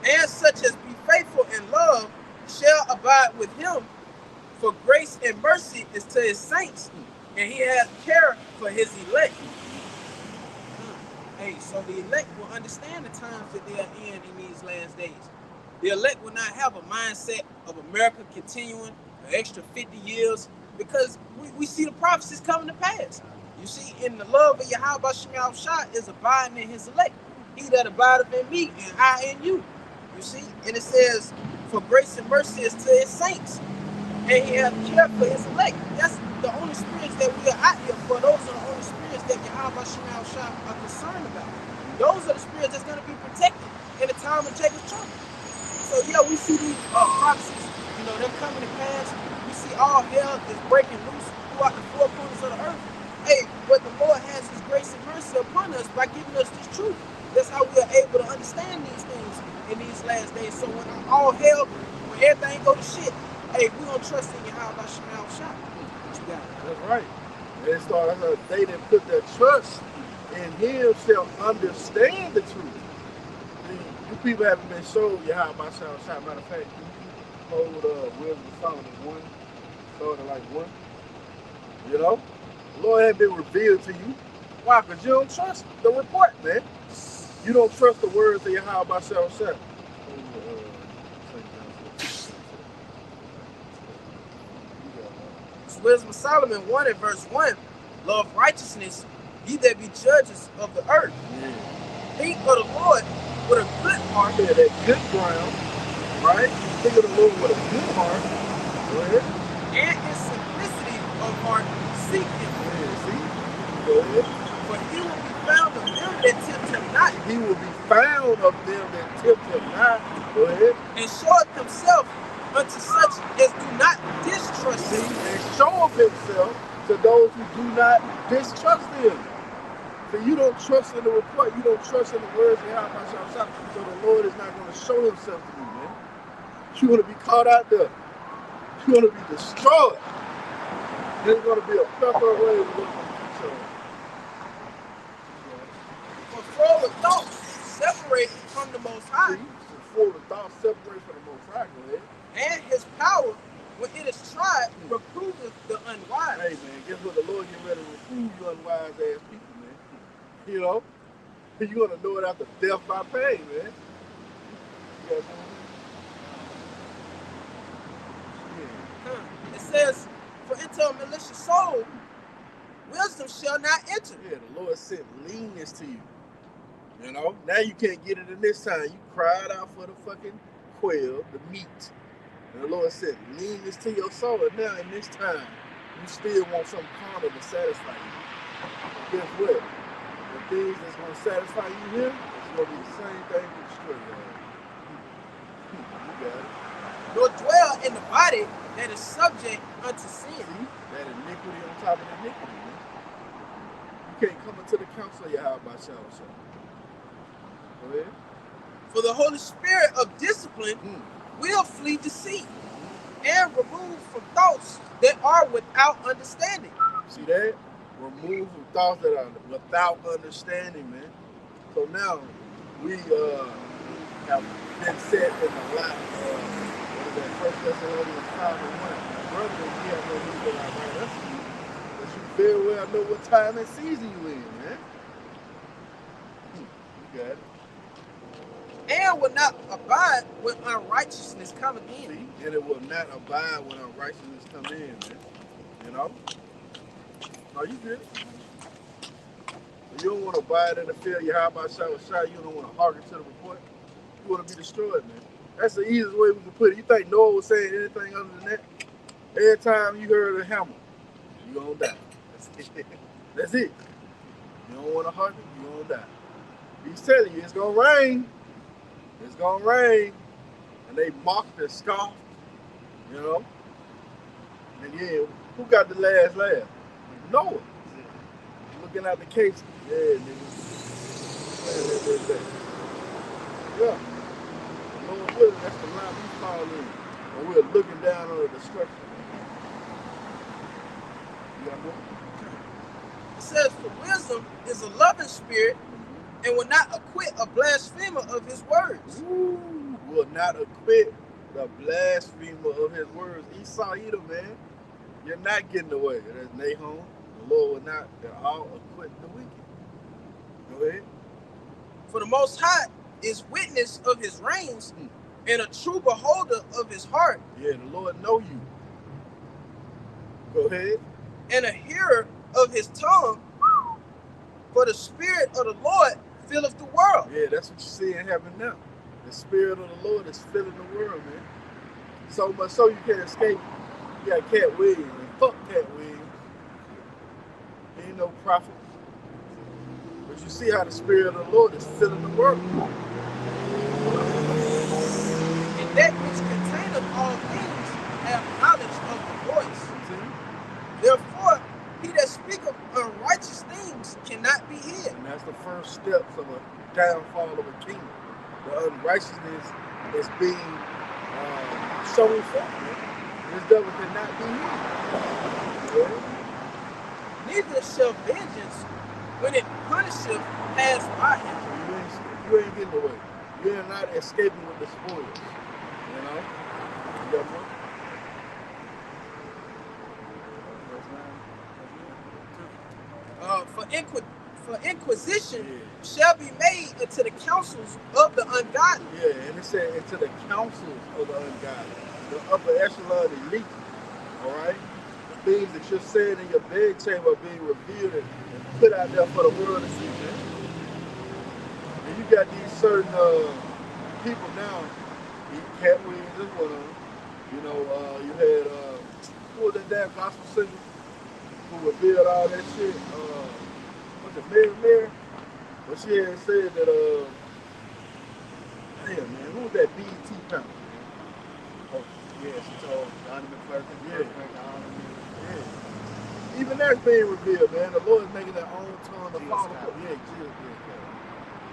Speaker 4: and such as be faithful in love shall abide with him. For grace and mercy is to his saints, and he has care for his elect. Hey, so the elect will understand the times that they are in these last days. The elect will not have a mindset of America continuing an extra 50 years, because we see the prophecies coming to pass. You see, in the love of Yahawashi is abiding in his elect. He that abideth in me, and I in you. You see, and it says, for grace and mercy is to his saints, and he has care for his elect. That's the only spirits that we are out here for. Those are the only spirits that Yahawashi are concerned about. Those are the spirits that's going to be protected in the time of Jacob's trouble. So yeah, we see these prophecies, you know, they're coming to pass. We see all hell is breaking loose throughout the four corners of the earth. Hey, but the Lord has his grace and mercy upon us by giving us this truth. That's how we are able to understand these things in these last days. So when all hell, when everything go to shit, hey, we're going to trust in Yahawashi. What you got?
Speaker 1: That's right. They start they that put their trust in him shall understand the truth. You people haven't been showed Yahawashi. Matter of fact, you hold Wisdom of Solomon 1, started like 1. You know? The Lord had been revealed to you. Why? Because you don't trust the report, man. You don't trust the words of Yahawashi.
Speaker 4: Wisdom of Solomon 1 and verse 1. Love righteousness, ye that be judges of the earth.
Speaker 1: Yeah.
Speaker 4: Think of the Lord with a good heart.
Speaker 1: Yeah, that good ground, right? Think of the Lord with a good heart. Go ahead.
Speaker 4: And in simplicity of heart, seek him.
Speaker 1: Yeah, see? Go ahead.
Speaker 4: For he will be found of them that tempt him not.
Speaker 1: He will be found of them that tempt him not. Go ahead.
Speaker 4: And showeth himself unto such as do not distrust him.
Speaker 1: And show of himself to those who do not distrust him. So you don't trust in the report, you don't trust in the words of Yahawashi, so the Lord is not going to show himself to you, man. You're going to be caught out there. You're going to be destroyed. There's going to be a plethora of ways to look for you.
Speaker 4: For forward thoughts separated from the Most High.
Speaker 1: See, forward thoughts separate from the Most High, go ahead.
Speaker 4: And his power, when it is tried, reproveth the unwise.
Speaker 1: Hey, man, guess what? The Lord get ready to reprove you unwise ass people, man. You know? You're going to know it after death by pain, man. You guys know
Speaker 4: Yeah. It says, for into a malicious soul, wisdom shall not enter.
Speaker 1: Yeah, the Lord sent leanness to you. You know? Now you can't get it in this time. You cried out for the fucking quail, the meat. And the Lord said, lean this to your soul. And now in this time, you still want some carnal to satisfy you. But guess what? The things that's going to satisfy you here, it's going to be the same thing to destroy you. You got it.
Speaker 4: Nor dwell in the body that is subject unto sin.
Speaker 1: See? That iniquity on top of iniquity, man. You can't come into the counsel of Yahawah by Sham. Go ahead.
Speaker 4: For the Holy Spirit of discipline will flee deceit and remove from thoughts that are without understanding.
Speaker 1: See that? Remove from thoughts that are without understanding, man. So now we have been set in the light of what is that? 1 Thessalonians 5:1. Brother, we have no need that I write unto you, but you very well know what time and season you in, man. You got it.
Speaker 4: And will not abide when unrighteousness cometh in.
Speaker 1: See? And it will not abide when unrighteousness come in, man. You know? No, you good. You don't want to abide in the field. Yahawah Shah. You don't want to hearken to the report. You want to be destroyed, man. That's the easiest way we can put it. You think Noah was saying anything other than that? Every time you heard a hammer, you're going to die. That's it. You don't want to hearken, you're going to die. He's telling you it's going to rain. It's going to rain. And they mocked and scoffed, you know. And yeah, who got the last laugh? Noah. Looking at the case. Yeah, nigga. Yeah. Lord willing, that's the line we fall in. And we're looking down on the destruction. You got more?
Speaker 4: It says, for wisdom is a loving spirit and will not acquit a blasphemer of his words.
Speaker 1: Ooh, will not acquit the blasphemer of his words. Esau, Edom, man. You're not getting away. That's Nahum. The Lord will not at all acquit the wicked. Go ahead.
Speaker 4: For the Most High is witness of his reigns and a true beholder of his heart.
Speaker 1: Yeah, the Lord know you. Go ahead.
Speaker 4: And a hearer of his tongue. For the Spirit of the Lord filleth the world.
Speaker 1: Yeah, that's what you're seeing happen now. The Spirit of the Lord is filling the world, man. So much so you can't escape. You got Cat Williams, and fuck Cat Williams. He ain't no prophet. But you see how the Spirit of the Lord is filling the world.
Speaker 4: And that which containeth all things have knowledge of the voice.
Speaker 1: See?
Speaker 4: Therefore, he that speaketh unrighteous things cannot be hid.
Speaker 1: And that's the first steps of a downfall of a kingdom. The unrighteousness is being shown forth. This devil cannot be hid. Yeah.
Speaker 4: Neither shall vengeance, when it punisheth, pass by him.
Speaker 1: So you ain't getting away. You're not escaping with the spoils. You know? You got more?
Speaker 4: For inquisition shall be made unto the councils of the ungodly.
Speaker 1: Yeah, and it said into the councils of the ungodly, the upper echelon elite. All right, the things that you're saying in your bed chamber are being revealed and put out there for the world to see, man. And you got these certain people now. Cat Williams is one of them. You know, you had who was that damn gospel singer who revealed all that shit? What's it, Mary? But she had said that, damn, man, who was that BET panel? Oh, yeah, she told Donnie McClurkin. Yeah. Even that's being revealed, man. The Lord is making their own tongue to fall upon. Yeah,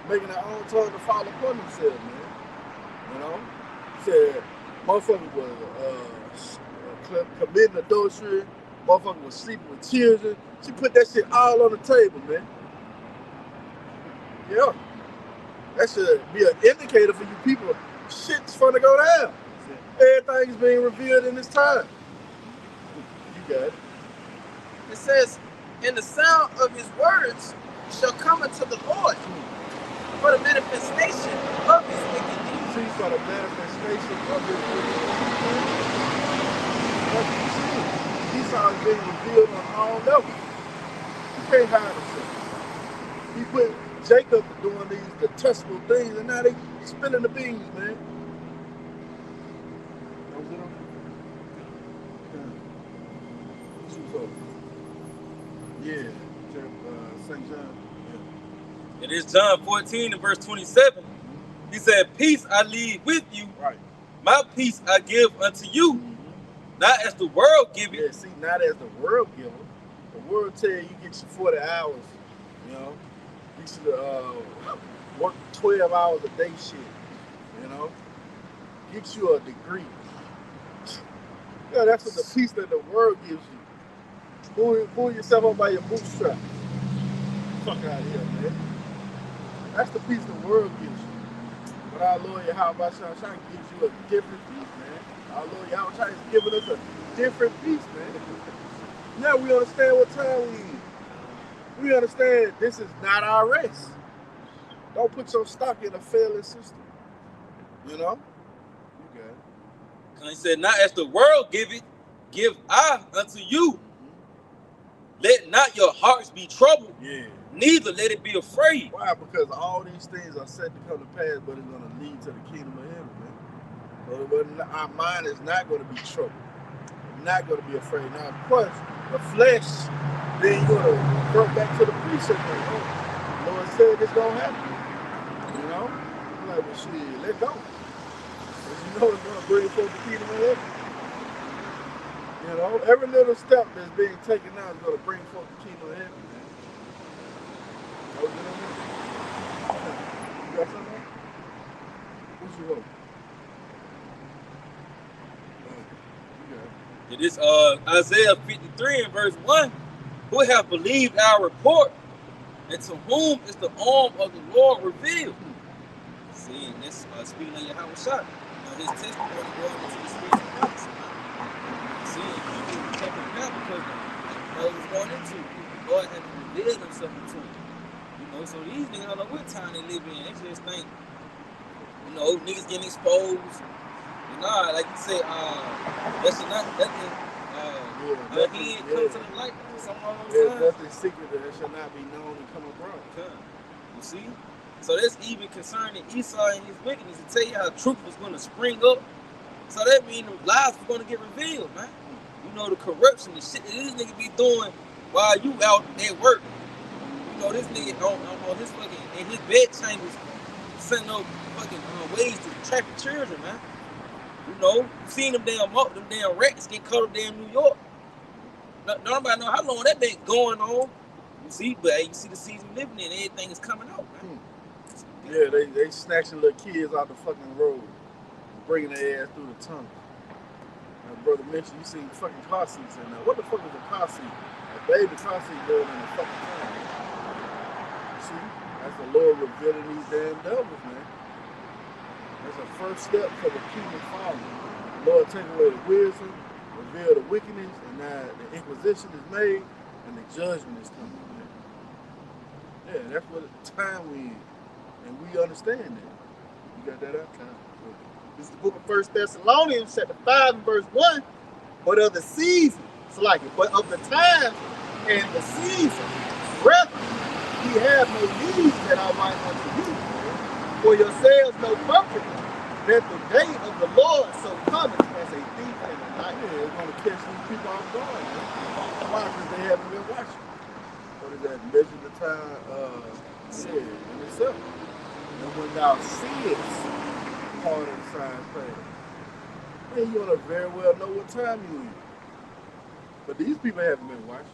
Speaker 1: making their own tongue to fall upon themselves, man. You know? Said, motherfucker was committing adultery. Motherfucker was sleeping with children. She put that shit all on the table, man. Yeah. That should be an indicator for you people. Shit's finna go down. Everything's being revealed in this time. You got it.
Speaker 4: It says, and the sound of his words shall come unto the Lord for the manifestation of his wicked deeds.
Speaker 1: See, for the manifestation of his wicked deeds. What you see? Esau is being revealed on all levels. You can't hide himself. He put Jacob doing these detestable things, and now they spilling the beans, man. Yeah, St. John.
Speaker 3: It is John 14 and verse 27. He said, peace I leave with you.
Speaker 1: Right.
Speaker 3: My peace I give unto you. Not as the world give it.
Speaker 1: Yeah, see, not as the world give it. The world tell you get your 40 hours, you know. You should work 12 hours a day shit, you know. Get you a degree. Yeah, that's what the peace that the world gives you. Pull yourself up by your bootstraps. Fuck out of here, man. That's the peace the world gives you. But our Lord Yahawashi gives you a different peace, man. Our Lord Yahawashi is giving us a different peace, man. Now we understand what time we in. We understand this is not our race. Don't put your stock in a failing system. You know? You got it.
Speaker 3: And he said, not as the world give it, give I unto you. Let not your hearts be troubled.
Speaker 1: Yeah.
Speaker 3: Neither let it be afraid.
Speaker 1: Why? Because all these things are set to come to pass, but it's going to lead to the kingdom of heaven, man. So our mind is not going to be troubled. We're not going to be afraid. Now, of course, the flesh, then you're going to revert back to the precept. Like, oh, the Lord said this going to happen. You know? You're like, well, shit, let go. Because you know it's going to bring forth the kingdom of heaven. You know, every little step that's being taken now is going to bring forth the kingdom of heaven. You got something? What's your hope?
Speaker 3: It is Isaiah 53 and verse 1. Who have believed our report, and to whom is the arm of the Lord revealed? See, and this speaking of Yahawashi, his testimony going into the streets of Christ. See, people checking him out because what he was going into. The Lord had revealed himself to him. You know, so these niggas don't know what time they live in. They just think, you know, niggas getting exposed. And like you say, that should not, he come to the light.
Speaker 1: There's nothing secret that should not be known and come abroad.
Speaker 3: You see? So that's even concerning Esau and his wickedness. To tell you how truth was going to spring up. So that means the lies were going to get revealed, man. You know, the corruption, the shit that this nigga be doing while you out at work. You know, this nigga on his fucking, in his bed chambers, sending up fucking ways to traffic children, man. You know, you seen them damn rats get caught up there in New York. Nobody know how long that been going on. You see, but you see the season we living in, everything is coming out, man.
Speaker 1: Yeah, they snatching little kids out the fucking road, bringing their ass through the tunnel. My brother mentioned, you seen fucking car seats in there. What the fuck is a car seat? A baby car seat going in the fucking tunnel. You see, that's the Lord revealing these damn devils, man. That's the first step for the kingdom falling. The Lord take away the wisdom, reveal the wickedness, and now the inquisition is made, and the judgment is coming. Man. Yeah, that's what time we in. And we understand that. You got that out?
Speaker 2: This is the book of 1 Thessalonians, chapter 5, and verse 1. But of the season, but of the time and the season, brethren, ye have no need that I write unto you. For yourselves know perfectly that the day of the Lord so cometh as a thief in the night.
Speaker 1: Yeah, it's going to catch these people off guard, man. Why? Because they haven't been watching. What is that? Measure the time, in itself. And when thou seest part of the signs pass, then you're going to very well know what time you're in. But these people haven't been watching.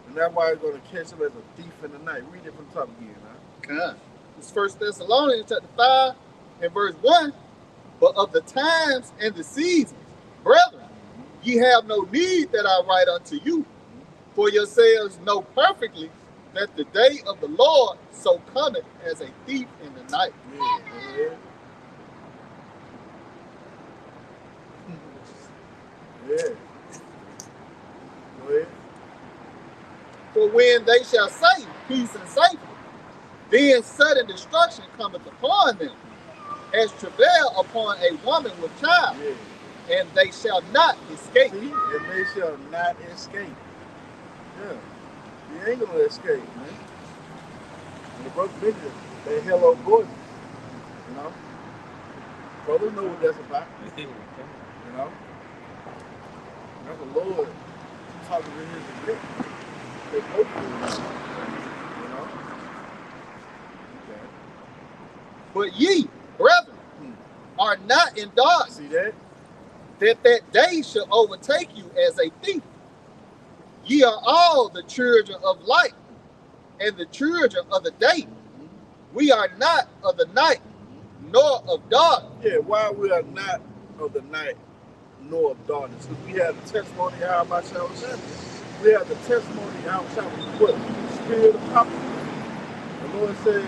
Speaker 1: And that's why it's going to catch them as a thief in the night. Read it from the top again, huh?
Speaker 2: It's 1 Thessalonians chapter 5 and verse 1. But of the times and the seasons, brethren, ye have no need that I write unto you. For yourselves know perfectly that the day of the Lord so cometh as a thief in the night.
Speaker 1: Yeah. Go ahead.
Speaker 2: For when they shall say peace and safety, then sudden destruction cometh upon them, as travail upon a woman with child, and they shall not escape.
Speaker 1: See? And they shall not escape. Yeah. You ain't gonna escape, man. And the brother mentioned that hello gorgeous. You know? Brothers know what that's about. You know? That's the Lord talking to his event. They both do. You know? Okay.
Speaker 2: But ye, brethren, are not in darkness.
Speaker 1: See that?
Speaker 2: That day shall overtake you as a thief. Ye are all the children of light and the children of the day. We are not of the night, nor of darkness.
Speaker 1: Yeah, why we are not of the night, nor of darkness. Because we have the testimony of Yahawashi. We have the testimony of Yahawashi. What? Spirit of prophecy. The Lord said,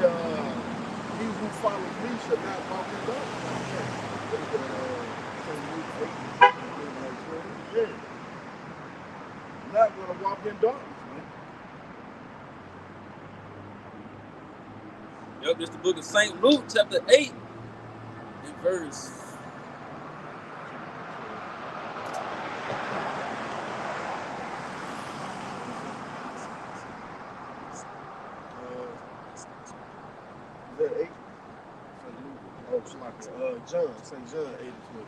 Speaker 1: he who follows me shall not walk in darkness. Yeah. Not going to walk in darkness, man.
Speaker 3: Yep, this is the book of St. Luke, chapter 8, and verse.
Speaker 1: Is that 8? Oh, John, St. John 8 and 20.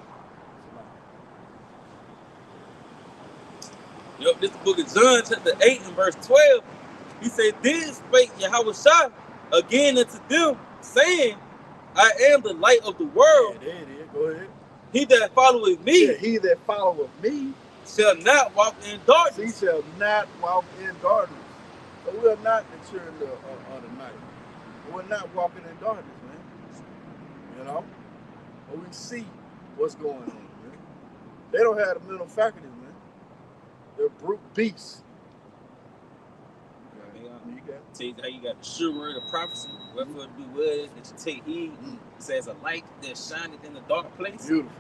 Speaker 3: Yep, this is the book of John, chapter 8, and verse 12. He said, "This spake Yahawashi again unto them, saying, I am the light of the world.
Speaker 1: Yeah, there it is. Go ahead.
Speaker 3: He that followeth me
Speaker 1: he that followeth me
Speaker 3: shall not walk in darkness."
Speaker 1: He shall not walk in darkness. So we are not the children of the night. We're not walking in darkness, man. You know? But we see what's going on, man. They don't have the mental faculties, man. They're brute beasts.
Speaker 3: Tell you how you got the sure word of prophecy. Wherefore do well that you take heed. It says a light that shineth in the dark place.
Speaker 1: Beautiful.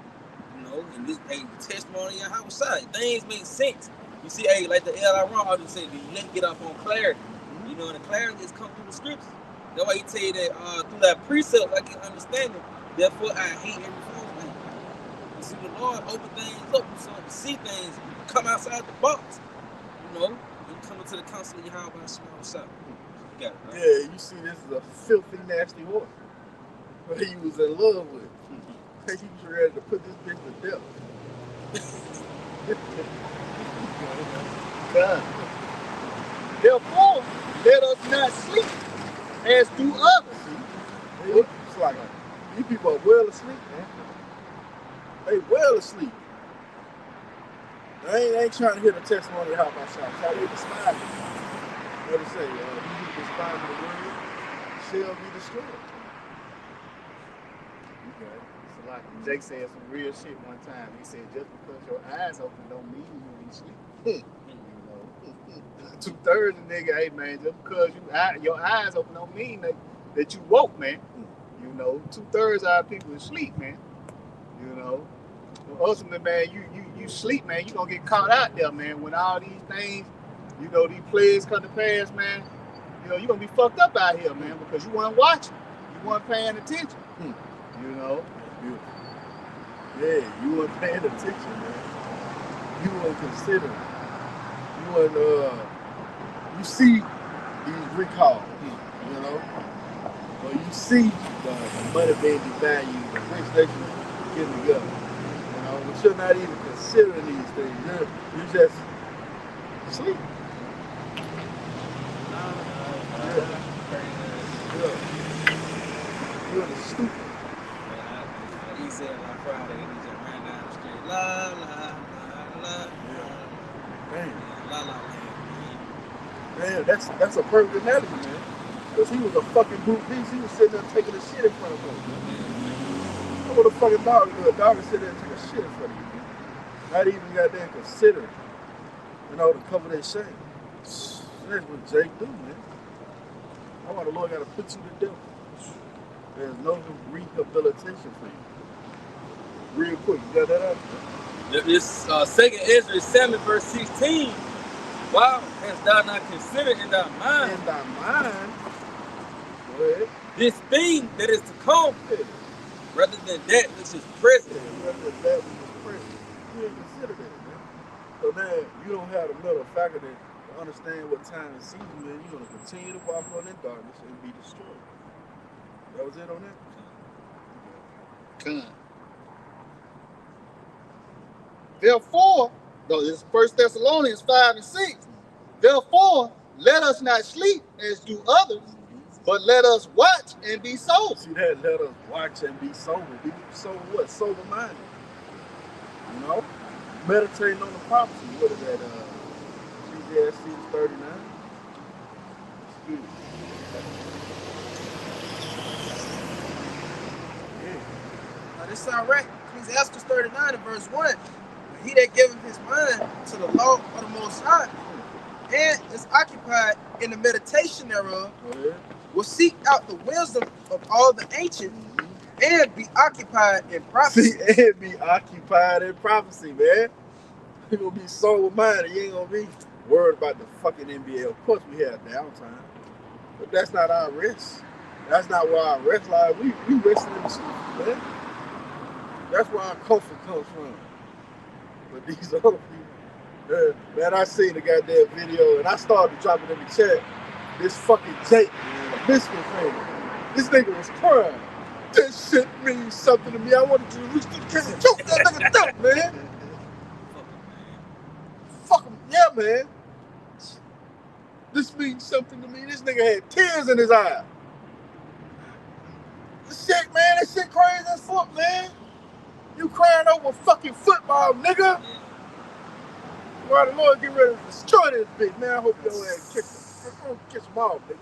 Speaker 3: You know, and this testimony of Yahawashi. Things make sense. You see, like the Rawchaa just said, you let get off on clarity. You know, and the clarity is come through the scriptures. That's why he tell you that through that precept, I can understand it. Therefore, I hate every form of it. You see, the Lord open things up, so to see things come outside the box. You know, you come into the council of Yahawashi. Yeah,
Speaker 1: you see, this is a filthy, nasty horse. But he was in love with. He was ready to put this bitch to death.
Speaker 2: God. Therefore, let us not sleep as do others.
Speaker 1: It's like these people are well asleep, man. They well asleep. They ain't trying to hear the testimony of Yahawashi. They despise it. What it say? He who despises the word shall be destroyed.
Speaker 2: Okay. So like Jake said some real shit one time. He said, just because your eyes open don't mean you ain't sleep. You know, 2/3 of nigga, hey man, just because your eyes open don't mean that you woke, man. You know, 2/3 of our people is sleep, man. You know, ultimately, man, you sleep, man. You gonna get caught out there, man. When all these things, you know, these plays come to pass, man. You know, you gonna be fucked up out here, man, because you weren't watching, you weren't paying attention. You know.
Speaker 1: Yeah, you weren't paying attention, man. You weren't considering. You weren't, you see these recalls, you know? Or you see the money being devalued, the rich nation getting together, you know? But you're not even considering these things. You just sleep. You're the stupid.
Speaker 3: He said on Friday, he just ran down the street. La, la, la, la.
Speaker 1: Man.
Speaker 3: La, la,
Speaker 1: Man, that's a perfect analogy, man. Because he was a fucking brute beast. He was sitting there taking a shit in front of him. What a fucking dog do? A dog is sitting there and take a shit in front of you, man. Not even got there considering, you know, to cover their shame. That's what Jake do, man. I want the Lord got to put you to death. There's no rehabilitation for you. Real quick, you got that up?
Speaker 3: This second Ezra 7 verse 16. Wow, hast thou not considered in thy mind?
Speaker 1: In thy mind? Go ahead.
Speaker 3: This thing that is to come, rather than that which is present.
Speaker 1: Yeah, rather than that which is present. You ain't considered that, man. So now you don't have the mental faculty to understand what time and season, man. You're going to continue to walk on in darkness and be destroyed. That was it on that?
Speaker 2: Come. Therefore, no, this is 1 Thessalonians 5 and 6. Therefore, let us not sleep as do others, but let us watch and be sober.
Speaker 1: See that? Let us watch and be sober. Be sober what? Sober minded. You know? Meditating on the prophecy. What is that? Ecclesiastes 39. Excuse me.
Speaker 4: Now this sound right. Ecclesiastes 39 and verse 1. He that giveth his mind to the law of the Most High and is occupied in the meditation thereof, will seek out the wisdom of all the ancients and be occupied in prophecy.
Speaker 1: See, and be occupied in prophecy, man. You're going to be sober minded. You ain't going to be worried about the fucking NBA. Of course, we have downtime, but that's not our rest. That's not where our rest lies. We resting in the sleep, man. That's where our comfort comes from. But these other people, man, I seen the goddamn video and I started dropping in the chat. This fucking Jake, a Michigan fan, this nigga was crying. This shit means something to me. I wanted to reach the kid and choke that nigga down, man. Fuck him, yeah, man. This means something to me. This nigga had tears in his eyes. This shit, man, that shit crazy as fuck, man. You crying over fucking football, nigga. Why the Lord get ready to destroy this bitch, man. I hope your ass kiss him off, nigga.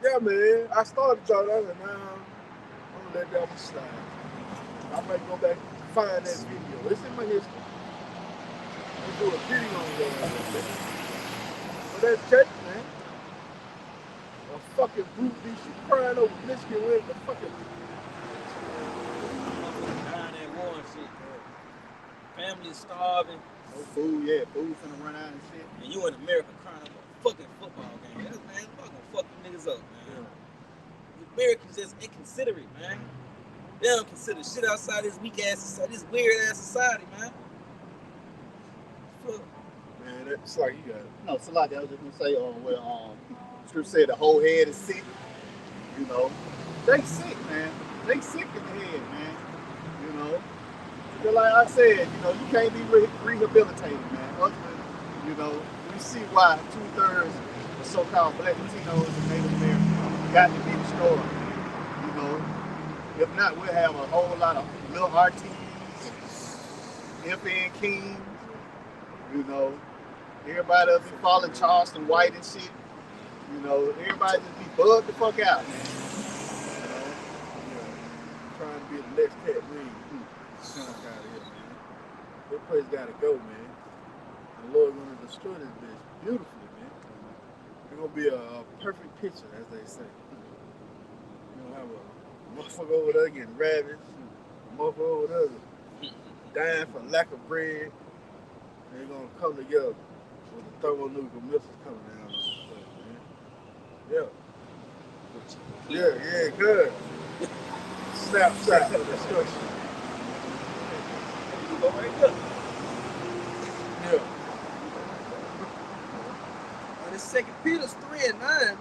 Speaker 1: Yeah, man. I started drawing that, and now I'm gonna let that one slide. I might go back and find that video. It's in my history. Let's do a video on that. But that's Jake, man. A fucking brute beast. You crying over Michigan winning the fucking
Speaker 3: Family starving.
Speaker 2: No food, yeah. Food finna run out and shit.
Speaker 3: And you in America crying about a fucking football game. This man fucking fuck them niggas up, man. Yeah. Americans just inconsiderate, man. They don't consider shit outside this weak ass society, this weird ass society, man. Fuck.
Speaker 1: Man, that's like you got it.
Speaker 2: No, so like I was just gonna say, Scripture said the whole head is sick. You know, they sick, man. They sick in the head, man. You know. But like I said, you know, you can't be rehabilitated, man. You know, we see why 2/3 of so-called black Latinos and Native Americans got to be destroyed. You know, if not, we'll have a whole lot of little RTs, FN Kings. You know, everybody will be following Charleston White and shit. You know, everybody just be bugged the fuck out, man. You know,
Speaker 1: trying to be the next Cat Green. That place gotta go, man. The Lord gonna destroy this bitch beautifully, man. It's gonna be a perfect picture, as they say. You don't have a motherfucker over there getting ravaged, a motherfucker over there dying for lack of bread. They're gonna come together with the thermonuclear missiles coming down on this place, man. Yeah, good. Snapshot of destruction.
Speaker 3: Go right there.
Speaker 1: Yeah.
Speaker 4: And in 2 Peter 3:9,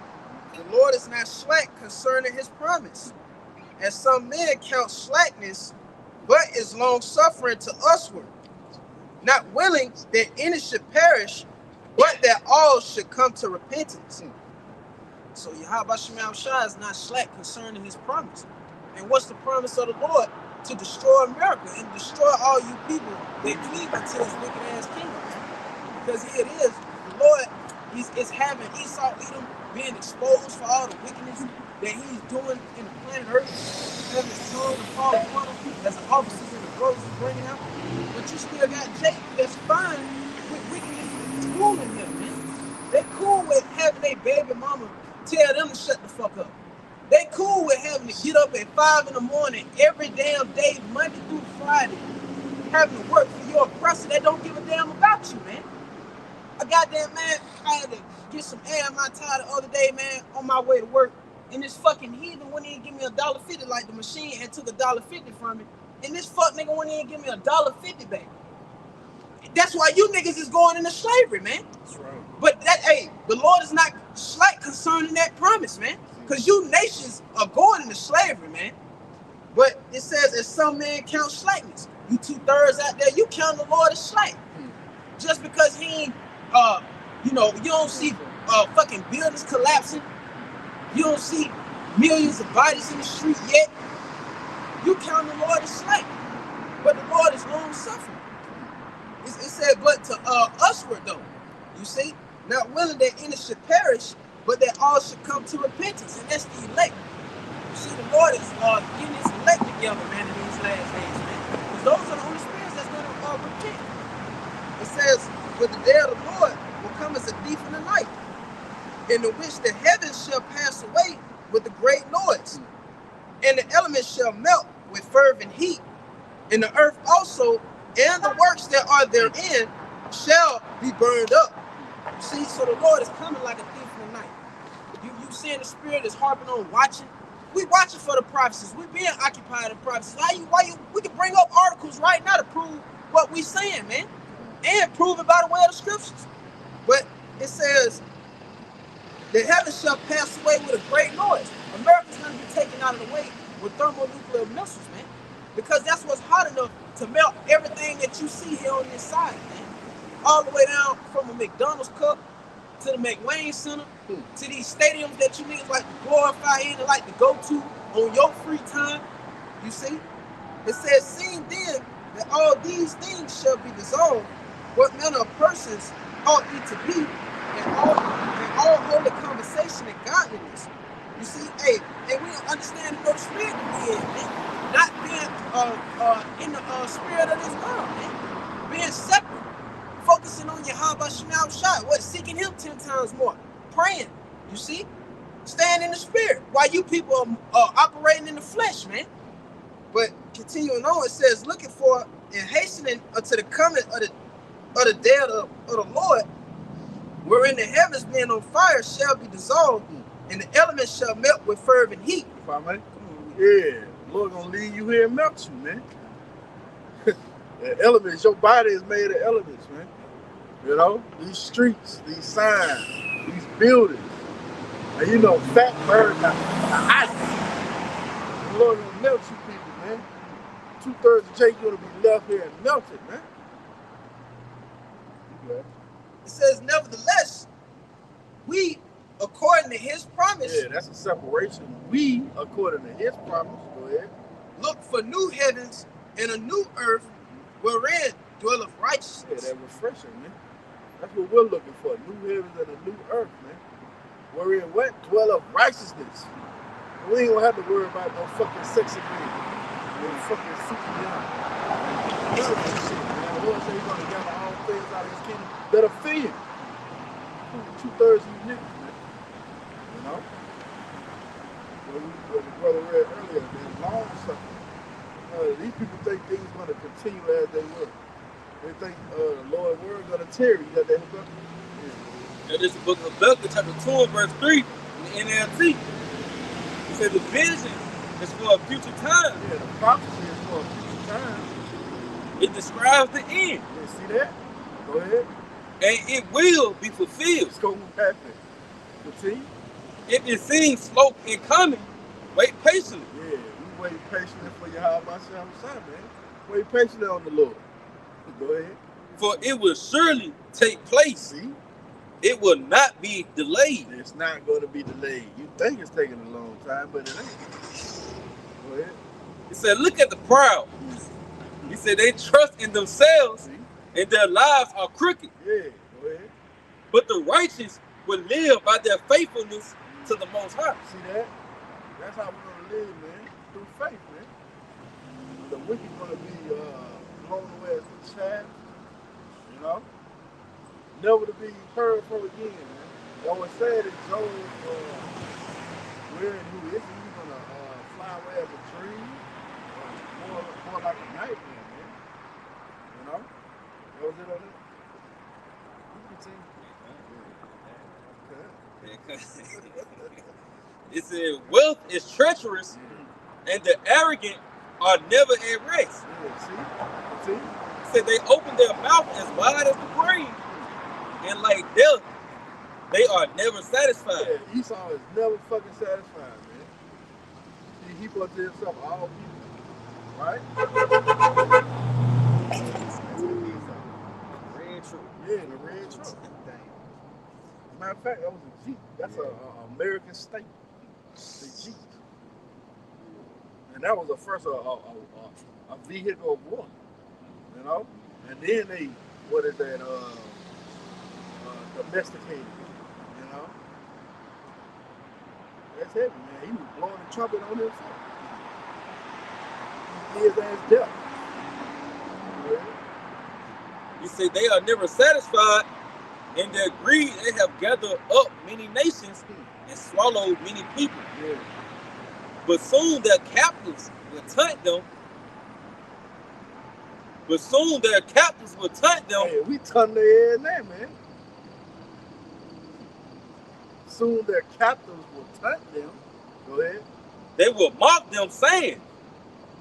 Speaker 4: the Lord is not slack concerning his promise, as some men count slackness, but is long suffering to usward, not willing that any should perish, but that all should come to repentance. So Yahawashi is not slack concerning his promise. And what's the promise of the Lord? To destroy America and destroy all you people that cleave unto his wicked ass kingdom. Because here it is, the Lord is having Esau Edom being exposed for all the wickedness that he's doing in the planet Earth, having his tongue to fall upon him as the officers and the brothers are bringing out. But you still got Jacob that's fine with wickedness schooling him, man. They cool with having their baby mama tell them to shut the fuck up. They cool with having to get up at 5 in the morning every damn day, Monday through Friday, having to work for your oppressor that don't give a damn about you, man. A goddamn man, I had to get some air in my tire the other day, man, on my way to work. And this fucking heathen wouldn't even give me $1.50 like the machine and took $1.50 from me. And this fuck nigga wouldn't even give me $1.50 back. That's why you niggas is going into slavery, man.
Speaker 1: That's right.
Speaker 4: But the Lord is not slack concerning that promise, man. Because you nations are going into slavery, man. But it says, as some men count slackness. You 2/3 out there, you count the Lord as slack. Just because he ain't You don't see fucking buildings collapsing. You don't see millions of bodies in the street yet. You count the Lord as slack, but the Lord is long suffering. It said, but to usward though, you see, not willing that any should perish, but that all should come to repentance, and that's the elect. You see, the Lord is getting his elect together, man, in these last days, man. Because those are the only spirits that's going to repent. It says, but the day of the Lord will come as a thief in the night, in the which the heavens shall pass away with a great noise, and the elements shall melt with fervent heat, and the earth also and the works that are therein shall be burned up. You see, so the Lord is coming like a thief in the night. You seeing the spirit is harping on watching. We watching for the prophecies. We being occupied in prophecies. We can bring up articles right now to prove what we saying, man, and prove it by the way of the scriptures. But it says, the heavens shall pass away with a great noise. America's going to be taken out of the way with thermonuclear missiles, man, because that's what's hot enough to melt everything that you see here on this side, man. All the way down from a McDonald's cup to the McWayne Center to these stadiums that you niggas like to glorify in and like to go to on your free time. You see? It says, seeing then that all these things shall be dissolved, what manner of persons ought ye to be in all holy conversation and godliness. You see, and we understand the spirit that we in, man. Not being in the spirit of this world, man. Being separate. Focusing on Yahawashi, what? Seeking him 10 times more. Praying, you see? Staying in the spirit. While you people are operating in the flesh, man. But continuing on, it says, looking for and hastening unto the coming of the day of the Lord, wherein the heavens being on fire shall be dissolved, and the elements shall melt with fervent heat.
Speaker 1: Come on, yeah, the Lord gonna leave you here and melt you, man. The elements, your body is made of elements, man. You know, these streets, these signs, these buildings, and fat burn the ice. The Lord gonna melt you people, man. 2/3 of Jake gonna be left here and melted, man. Okay.
Speaker 4: It says, nevertheless, we, according to his promise.
Speaker 1: Yeah, that's a separation. We, according to his promise, go ahead.
Speaker 4: Look for new heavens and a new earth wherein dwelleth righteousness.
Speaker 1: Yeah, that refreshing, man. That's what we're looking for. New heavens and a new earth, man. Wherein what? Dwelleth righteousness. We ain't gonna have to worry about no fucking sex agreement. No fucking super young. The Lord said he's gonna gather all things out of his kingdom that are feared. 2/3 of you niggas, man. You know? What the brother read earlier, man, long suffering. These people think things are going to continue as they were. They think the Lord's word is going to tarry. You got that book?
Speaker 3: Yeah. That is the book of Habakkuk, chapter 2 and verse 3 in the NLT. It says the vision is for a future time.
Speaker 1: Yeah, the prophecy is for a future time.
Speaker 3: It describes the end.
Speaker 1: Yeah, see that? Go ahead.
Speaker 3: And it will be fulfilled.
Speaker 1: It's going to happen. Continue.
Speaker 3: If it seems slow in coming, wait patiently.
Speaker 1: Yeah, we wait patiently for Yahawashi, man. Wait patiently on the Lord. Go ahead.
Speaker 3: For it will surely take place.
Speaker 1: See?
Speaker 3: It will not be delayed.
Speaker 1: It's not going to be delayed. You think it's taking a long time, but it ain't. Go ahead.
Speaker 3: He said, look at the proud. He said they trust in themselves and their lives are crooked.
Speaker 1: Yeah, go ahead.
Speaker 3: But the righteous will live by their faithfulness to the Most High.
Speaker 1: See that? That's how we're going to live, man. Through faith, man. The wicked going to be blown away as a chaff, you know? Never to be heard from again, man. They always said that Job, wearing who is he? He's going to fly away as a dream, more like a nightmare, man. You know? That was it on it?
Speaker 3: It said, wealth is treacherous, and the arrogant are never at rest.
Speaker 1: Yeah, see?
Speaker 3: It said they open their mouth as wide as the grave, and like death, they are never satisfied.
Speaker 1: Yeah, Esau is never fucking satisfied, man. He heap unto himself all people, right?
Speaker 2: Red truck.
Speaker 1: Yeah, the red truck. fact, that was a Jeep. That's an American state. The Jeep. And that was the first a vehicle of war. You know? And then they, what is that, domesticated. You know? That's heavy, man. He was blowing the trumpet on himself. His ass death. Yeah.
Speaker 3: He said they are never satisfied. In their greed, they have gathered up many nations and swallowed many people.
Speaker 1: Yeah.
Speaker 3: But soon their captives will taunt them.
Speaker 1: Hey, we ton their ass now, man. Soon their captives will taunt them. Go ahead.
Speaker 3: They will mock them, saying,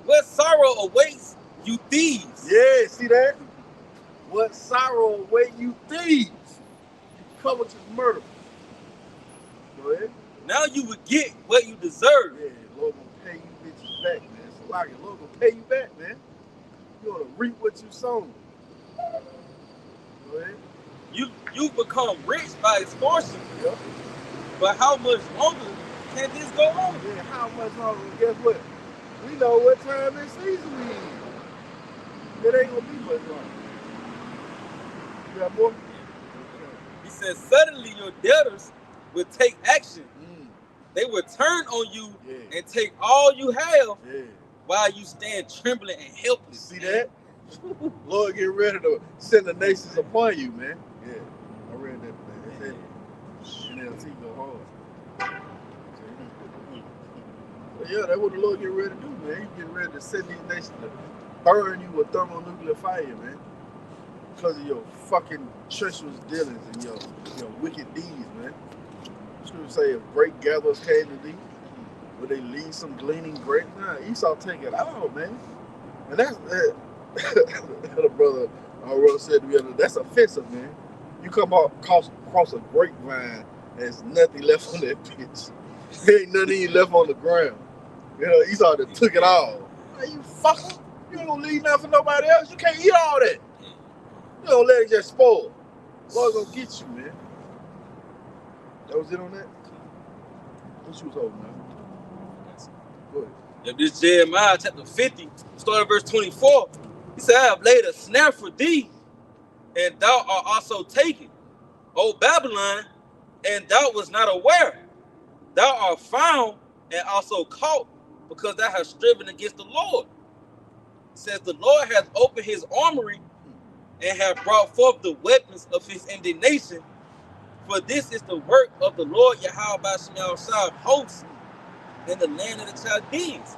Speaker 3: "What sorrow awaits you thieves?"
Speaker 1: Yeah, see that? What sorrow await you thieves? You covetous murderers. Go ahead.
Speaker 3: Now you will get what you deserve.
Speaker 1: Yeah, Lord gonna pay you bitches back, man. It's like it. Lord gonna pay you back, man. You're gonna reap what you sown. Go ahead.
Speaker 3: You've become rich by extortion.
Speaker 1: Yep.
Speaker 3: But how much longer can this go on?
Speaker 1: Yeah, how much longer? Guess what? We know what time and season we in. It ain't gonna be much longer. You got more?
Speaker 3: He says, suddenly your debtors will take action.
Speaker 1: Mm.
Speaker 3: They will turn on you
Speaker 1: Yeah.
Speaker 3: and take all you have
Speaker 1: Yeah.
Speaker 3: while you stand trembling and helpless.
Speaker 1: See that? Lord, get ready to send the nations upon you, man. Yeah, I read that today. It said NLT go hard. But yeah, that's what the Lord get ready to do, man. He get ready to send these nations to burn you with thermonuclear fire, man. Because of your fucking treacherous dealings and your wicked deeds, man. Scripture say if great gatherers came to thee, would they leave some gleaning grapes? Nah, Esau take it all, man. And that's the brother said to me, that's offensive, man. You come across a grapevine, there's nothing left on that bitch. There ain't nothing left on the ground. You know, Esau just took it all. Hey, you fucker. You ain't gonna leave nothing for nobody else. You can't eat all that. You don't let it just spoil. Lord's gonna get you, man. That was it on that? What you was holding, man? Go ahead.
Speaker 3: If this Jeremiah chapter 50, starting verse 24, he said, I have laid a snare for thee, and thou art also taken, O Babylon, and thou was not aware. Thou art found and also caught, because thou hast striven against the Lord. It says, the Lord hath opened his armory and have brought forth the weapons of his indignation. For this is the work of the Lord Yahawashi of hosts in the land of the Chaldeans.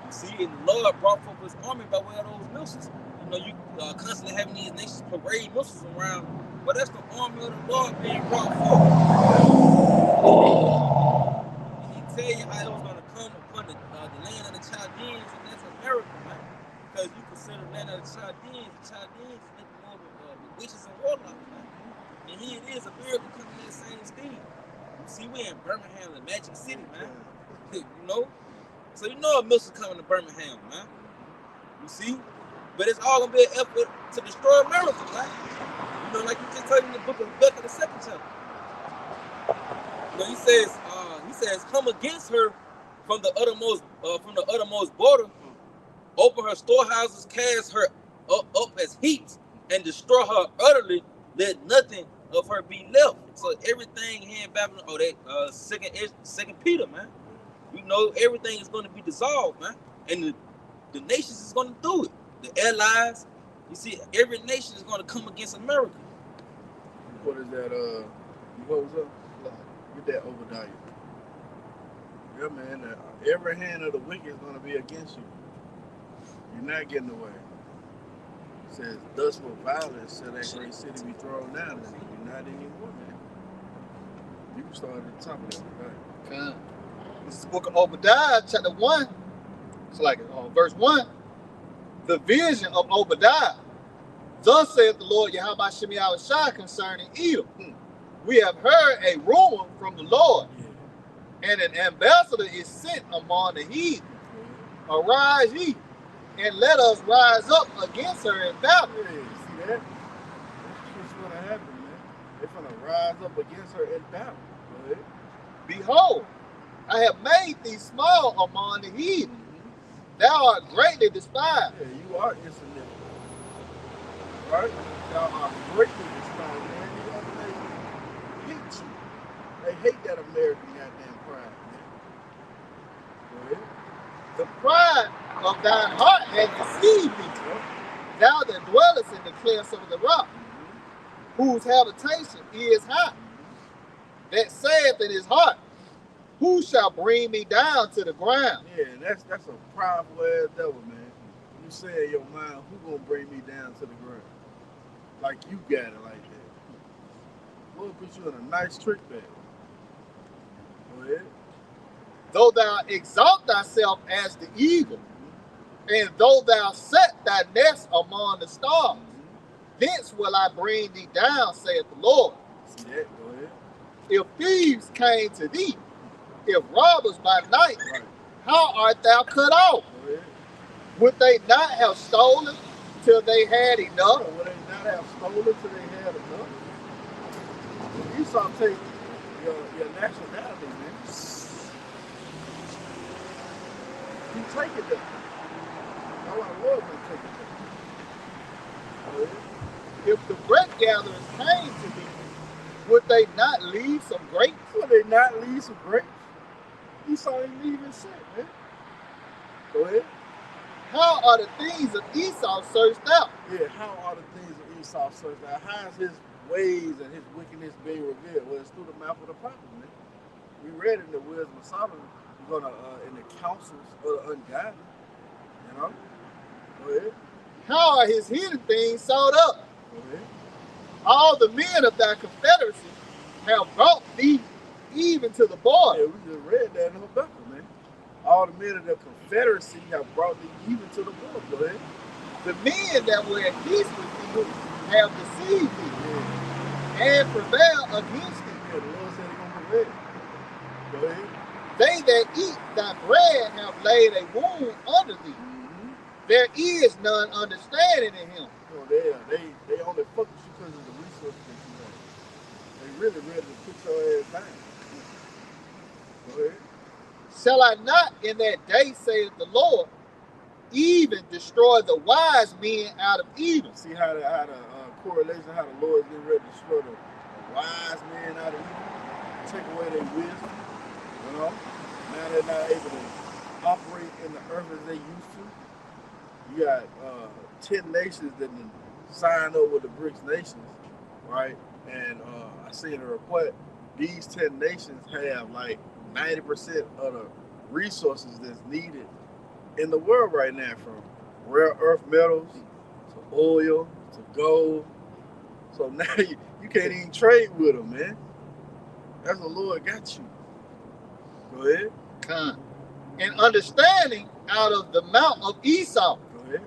Speaker 3: You see, and the Lord brought forth his army by way of those missiles. You know, you constantly having these nations parade missiles around, but that's the army of the Lord being brought forth. And he tell you how it was going to come upon the land of the Chaldeans, and that's America, man. Because you consider the land of the Chaldeans is nothing more than witches and warlocks, man. And here it is, America coming in the same steam. You see, we're in Birmingham, the Magic City, man. You know? So you know a missile coming to Birmingham, man. You see? But it's all gonna be an effort to destroy America, man. You know, like you just told in the book of Becca, the second chapter. You know, he says, come against her from the uttermost border, open her storehouses, cast her up as heaps, and destroy her utterly. Let nothing of her be left. So everything here in Babylon, that second Peter, man. You know, everything is going to be dissolved, man. And the nations is going to do it. The allies, you see, every nation is going to come against America.
Speaker 1: What is that? What was up? Get that Obadiah. Yeah, man. Every hand of the wicked is going to be against you. You're not getting away. It says, thus will violence shall that great city be thrown down, and you're not anymore, man. You can start at the top of that, right?
Speaker 2: This is the book of Obadiah, chapter 1. It's like verse 1. The vision of Obadiah. Thus saith the Lord Yahawashi concerning Edom. We have heard a rumor from the Lord, and an ambassador is sent among the heathen. Arise ye, and let us rise up against her in battle.
Speaker 1: Hey, see that? That's what's going to happen, man. They're going to rise up against her in battle. Go ahead.
Speaker 2: Behold, I have made thee small among the heathen. Thou art greatly despised.
Speaker 1: Yeah, you are insignificant. Right? Thou art greatly despised. Man, these other nations hate you. They hate that American goddamn pride, man. Go ahead.
Speaker 2: The pride of thine heart hath deceived thee. Thou that dwellest in the clefts of the rock, whose habitation is high, that saith in his heart, who shall bring me down to the ground?
Speaker 1: Yeah, that's a prideful ass devil, man. You say in your mind, who gonna bring me down to the ground? Like you got it like that. Lord put you in a nice trick bag. Go ahead.
Speaker 2: Though thou exalt thyself as the eagle, and though thou set thy nest among the stars, thence will I bring thee down, saith the Lord.
Speaker 1: See that? Go ahead.
Speaker 2: If thieves came to thee, if robbers by night,
Speaker 1: Right.
Speaker 2: how art thou cut off?
Speaker 1: Go ahead.
Speaker 2: Would they not have stolen till they had enough?
Speaker 1: Would they not have stolen till they had enough? Esau take your nationality, man. You take it there. That's why the Lord gonna take it there. Go ahead.
Speaker 2: If the bread gatherers came to thee, would they not leave some grapes?
Speaker 1: Would they not leave some grapes? Esau ain't leaving shit, man. Go ahead.
Speaker 2: How are the things of Esau searched out?
Speaker 1: Yeah, how are the things of Esau searched out? How is his ways and his wickedness being revealed? Well, it's through the mouth of the prophet, man. We read in the wisdom of Solomon, in the counsels of the ungodly. You know? Go ahead.
Speaker 2: How are his hidden things sought up?
Speaker 1: Go ahead.
Speaker 2: All the men of thy confederacy have brought thee even to the border.
Speaker 1: Yeah, we just read that in Habakkuk, man. All the men of the confederacy have brought thee even to the border. Go ahead.
Speaker 2: The men that were at peace with thee have deceived thee and prevailed against thee.
Speaker 1: Yeah, the Lord said he's going to prevail. Go ahead.
Speaker 2: They that eat thy bread have laid a wound under thee. There is none understanding in him.
Speaker 1: No, they only fuck with you because of the resources that you have. They really ready to put your ass down. Go ahead.
Speaker 2: Shall I not in that day, saith the Lord, even destroy the wise men out of Edom?
Speaker 1: See how the correlation, how the Lord is getting ready to destroy the wise men out of Edom, take away their wisdom. You know, now they're not able to operate in the earth as they used to. You got 10 nations that signed up with the BRICS nations, right? And I seen a report. These 10 nations have like 90% of the resources that's needed in the world right now, from rare earth metals to oil to gold. So now you can't even trade with them, man. That's the Lord got you. Go ahead.
Speaker 2: And understanding out of the mount of Esau.
Speaker 1: Go ahead.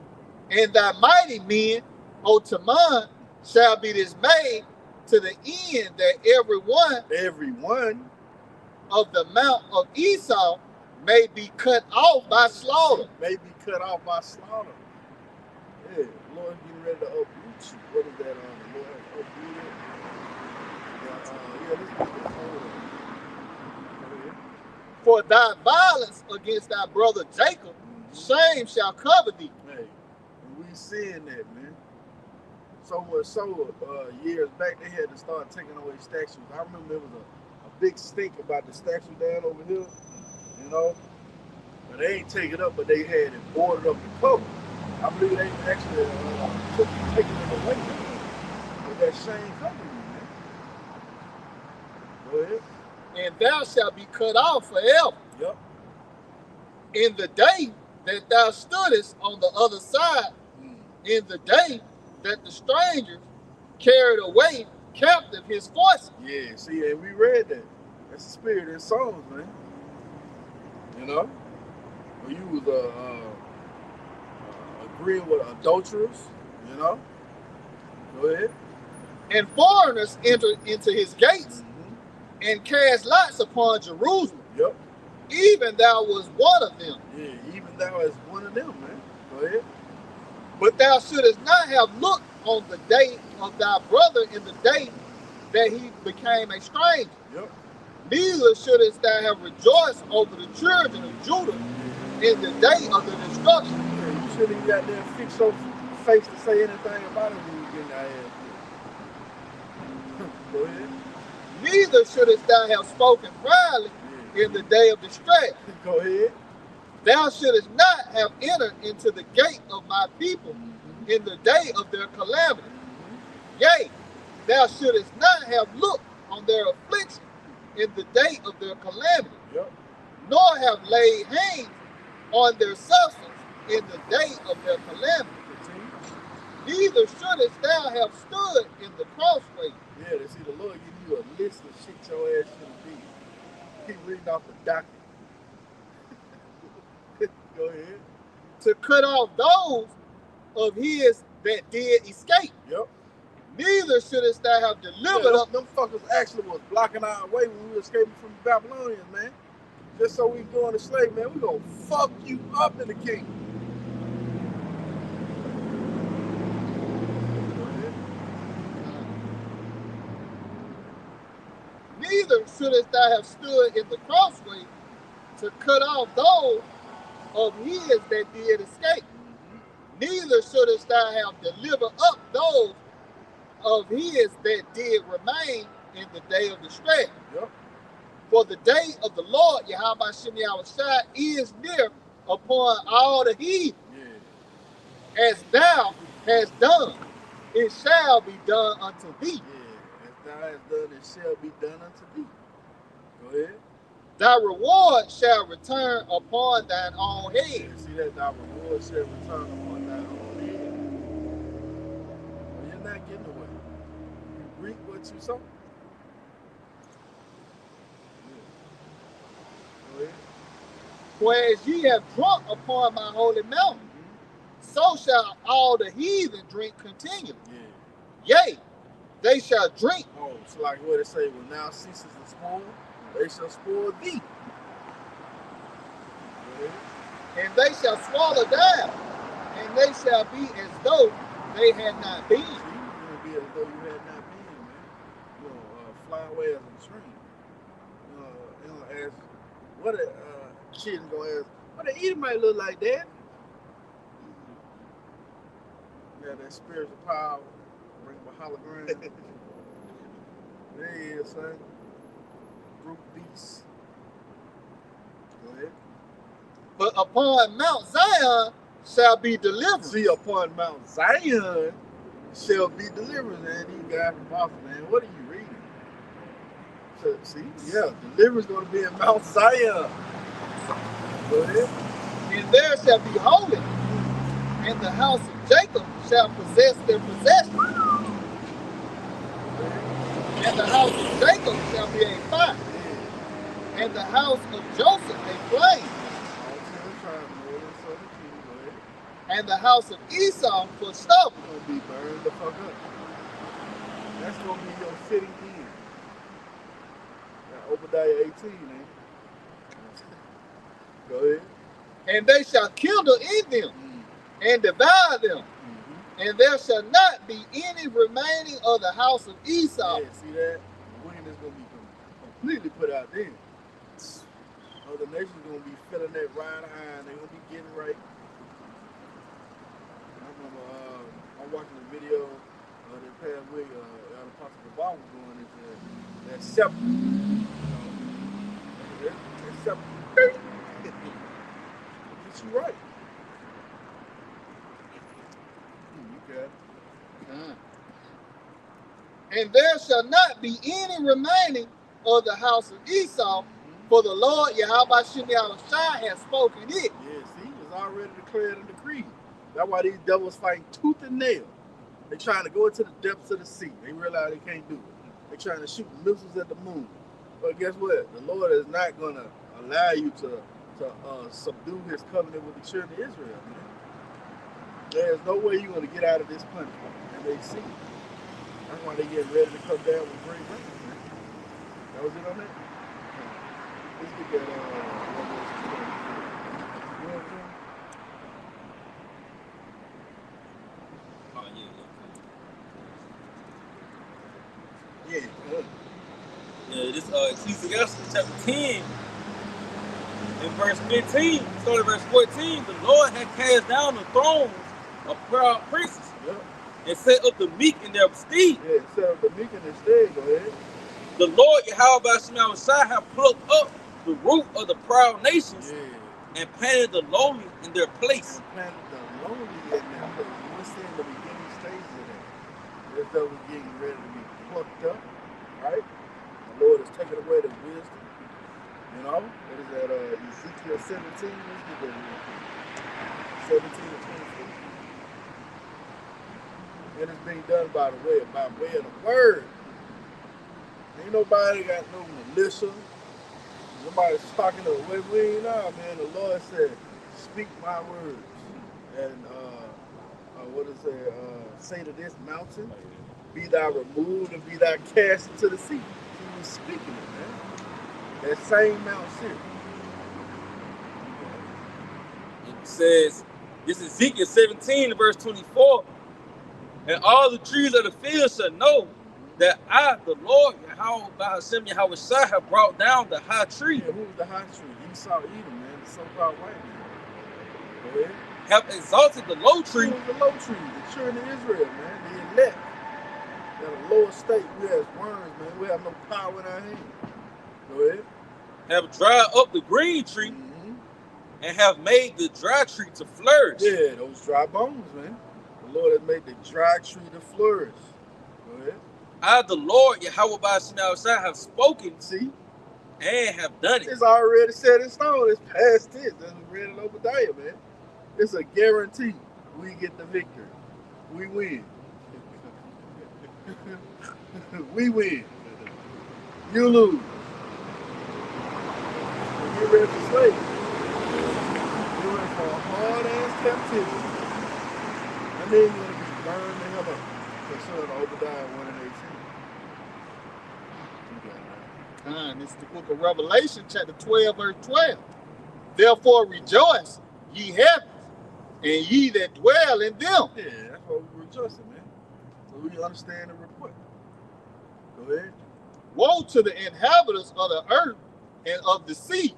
Speaker 2: And thy mighty men, O Taman, shall be dismayed to the end that every one of the mount of Esau may be cut off by slaughter.
Speaker 1: May be cut off by slaughter. Yeah, Lord getting ready to uproot you. What is that? The Lord has uprooted. This is
Speaker 2: For thy violence against thy brother Jacob, shame shall cover thee.
Speaker 1: Hey, and we seeing that, man. So much so, years back, they had to start taking away statues. I remember there was a big stink about the statue down over here, you know. But they ain't take it up, but they had it boarded up and covered. I believe they actually taking it away. But that shame covering you, man. Go ahead.
Speaker 2: And thou shalt be cut off forever.
Speaker 1: Yep.
Speaker 2: In the day that thou stoodest on the other side, in the day that the strangers carried away captive his forces.
Speaker 1: Yeah, see, and we read that. That's the spirit in Psalms, man. You know? When you was agreeing with adulterers, you know? Go ahead.
Speaker 2: And foreigners entered into his gates and cast lots upon Jerusalem.
Speaker 1: Yep.
Speaker 2: Even thou was one of them.
Speaker 1: Yeah, even thou as one of them, man. Go ahead.
Speaker 2: But thou shouldest not have looked on the day of thy brother in the day that he became a stranger.
Speaker 1: Yep.
Speaker 2: Neither shouldest thou have rejoiced over the children of Judah in the day of the destruction.
Speaker 1: Yeah, you shouldn't even got there fix your face to say anything about it when you getting that ass beat. Go ahead.
Speaker 2: Neither shouldest thou have spoken proudly in the day of distress.
Speaker 1: Go ahead.
Speaker 2: Thou shouldest not have entered into the gate of my people in the day of their calamity. Yea, thou shouldest not have looked on their affliction in the day of their calamity, nor have laid hands on their substance in the day of their calamity. Neither shouldest thou have stood in the crossway.
Speaker 1: Yeah, they see the Lord give you a list of shit your ass shouldn't be. Keep reading off the document. Go ahead.
Speaker 2: To cut off those of his that did escape.
Speaker 1: Yep.
Speaker 2: Neither shouldest thou have delivered up.
Speaker 1: Them fuckers actually was blocking our way when we were escaping from the Babylonians, man. Just so we can go into slavery, man. We gonna fuck you up in the kingdom.
Speaker 2: Neither shouldest thou have stood in the crossway to cut off those of his that did escape. Neither shouldest thou have delivered up those of his that did remain in the day of distress.
Speaker 1: Yep.
Speaker 2: For the day of the Lord, Yahawashi, is near upon all the heathen. Yeah. As thou hast done, it shall be done unto thee.
Speaker 1: Yeah, as thou hast done, it shall be done unto thee. Go ahead.
Speaker 2: Thy reward shall return upon thine own head.
Speaker 1: Yeah, see that? Thy reward shall return upon thine own head. Well, you're not getting away. You reap what you sow. Yeah. Go ahead.
Speaker 2: For as ye have drunk upon my holy mountain, so shall all the heathen drink continually. Yeah. Yea, they shall drink.
Speaker 1: Oh, it's like what it say, when now ceases the spoil, they shall spoil thee.
Speaker 2: And they shall swallow down, and they shall be as though they had not been.
Speaker 1: See, you're going to be as though you had not been, man. You know, fly away as a dream. You know, ask, what a kid's going to ask, what an Edomite look like, Dad? Yeah, that spiritual power, bring a hologram. There he is, son. Brute beast. Go ahead.
Speaker 2: But upon Mount Zion shall be deliverance.
Speaker 1: See, upon Mount Zion shall be deliverance, man. These guys from Boston, man. What are you reading? So, see, yeah, deliverance going to be in Mount Zion. Go ahead.
Speaker 2: And there shall be holiness, and the house of Jacob shall possess their possession. And the house of Jacob shall be a fire, and the house of Joseph a flame. And the house of Esau for stubble.
Speaker 1: Gonna be burned the fuck up. That's gonna be your fitting end. Now, Obadiah 18, man. Go ahead.
Speaker 2: And they shall kindle in them and devour them. And there shall not be any remaining of the house of Esau.
Speaker 1: Yeah, see that? The wickedness gonna be completely put out there. Other nations gonna be filling that right iron. They're gonna be getting right. I'm watching the video this past week, Apostle Obama was going into that scepter. That scepter. Get you right. You got it.
Speaker 2: And there shall not be any remaining of the house of Esau, for the Lord Yahawashi has spoken it.
Speaker 1: Yeah, see, it's already declared and decreed. That's why these devils fighting tooth and nail. They're trying to go into the depths of the sea. They realize they can't do it. They're trying to shoot missiles at the moon. But guess what? The Lord is not going to allow you to subdue his covenant with the children of Israel, man. There's no way you're going to get out of this punishment. And they see it. That's why they get ready to come down with great rain, man. That was it on that? Let's get that
Speaker 2: again.
Speaker 3: Yeah, this Ecclesiastes chapter 10 in verse 15, starting at verse 14, the Lord had cast down the thrones of proud princes and set up the meek in their stead.
Speaker 1: Yeah, set up the meek in their stead. Go ahead.
Speaker 3: The Lord Yahawashi have plucked up the root of the proud nations and planted the lowly in their place.
Speaker 1: And planted the lowly in their place. We're seeing the beginning stages of that. As though we're getting ready to be plucked up, right? The Lord is taking away the wisdom. You know, what is that? Ezekiel 17. Let's get that. 17 and 24. And it's being done by way of the word. Ain't nobody got no militia. Nobody's talking to the we ain't know, man. The Lord said, speak my words. And what is it? Say to this mountain, be thou removed and be thou cast into the sea. He was speaking it, man. That same Mount Seir.
Speaker 3: It says, this is Ezekiel 17, verse 24. And all the trees of the field shall know that I, the Lord, Yahawashi, have brought down the high tree.
Speaker 1: Yeah, who was the high tree? Esau, Edom, man, the so-called white man. Go ahead.
Speaker 3: Have exalted the low tree.
Speaker 1: Who was the low tree? The children of Israel, man, the elect. At a lower state, we have worms, man. We have no power in our hands. Go ahead.
Speaker 3: Have dried up the green tree and have made the dry tree to flourish.
Speaker 1: Yeah, those dry bones, man. The Lord has made the dry tree to flourish. Go ahead.
Speaker 3: I, the Lord, Yahawashi, have spoken,
Speaker 1: see,
Speaker 3: and have done it.
Speaker 1: It's already set in stone. It's past tense. That's read in Obadiah, man. It's a guarantee. We get the victory. We win. We win. You lose. When you're ready for slavery, you're in for a hard-ass captivity. And then you're going to be burned the hell up. Concerning Obadiah 1 and 18.
Speaker 2: It's the book of Revelation, chapter 12, verse 12. Therefore rejoice, ye heavens, and ye that dwell in them.
Speaker 1: Yeah, that's why we're rejoicing, man. So we understand the report. Go ahead.
Speaker 2: Woe to the inhabitants of the earth and of the sea,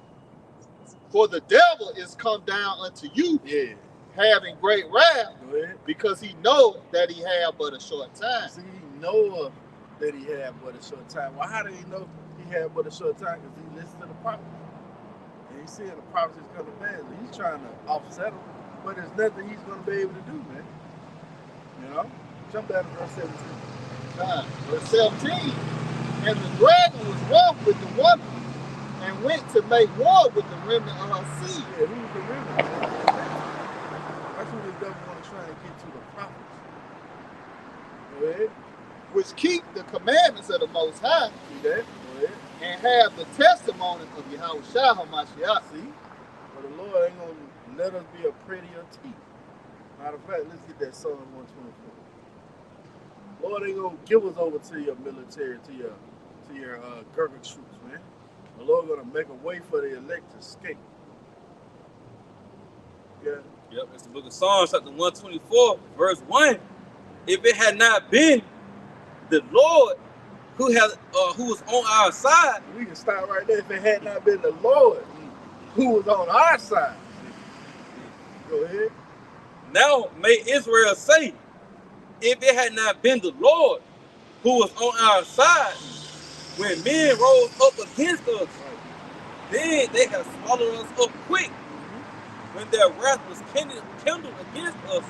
Speaker 2: for the devil is come down unto you, having great wrath, because he know that he have but a short time.
Speaker 1: See, he know that he have but a short time. Well, how do he know he have but a short time? Because he listens to the prophets. And he's seeing the prophecies come to pass. He's trying to offset them, but there's nothing he's going to be able to do, man. You know? Jump down to verse 17.
Speaker 2: Verse 17. And the dragon was wroth with the woman, and went to make war with the remnant of her seed.
Speaker 1: Yeah, who's the remnant? That's who this devil want to try and get to, the prophets. Go ahead.
Speaker 2: Which keep the commandments of the Most High.
Speaker 1: See that? Go ahead.
Speaker 2: And have the testimony of Yahawashi HaMashiach.
Speaker 1: See? But the Lord ain't going to let us be a prettier teeth. Matter of fact, let's get that Psalm 124. Lord ain't going to give us over to your military, to your Gurkha troops, man. The Lord going to make a way for the elect to escape. Yeah.
Speaker 3: Yep, it's the book of Psalms, chapter 124, verse 1. If it had not been the Lord who was on our side.
Speaker 1: We can stop right there. If it had not been the Lord who was on our side. Go ahead.
Speaker 3: Now may Israel say, if it had not been the Lord who was on our side, when men rose up against us, then they have swallowed us up quick. When their wrath was kindled against us,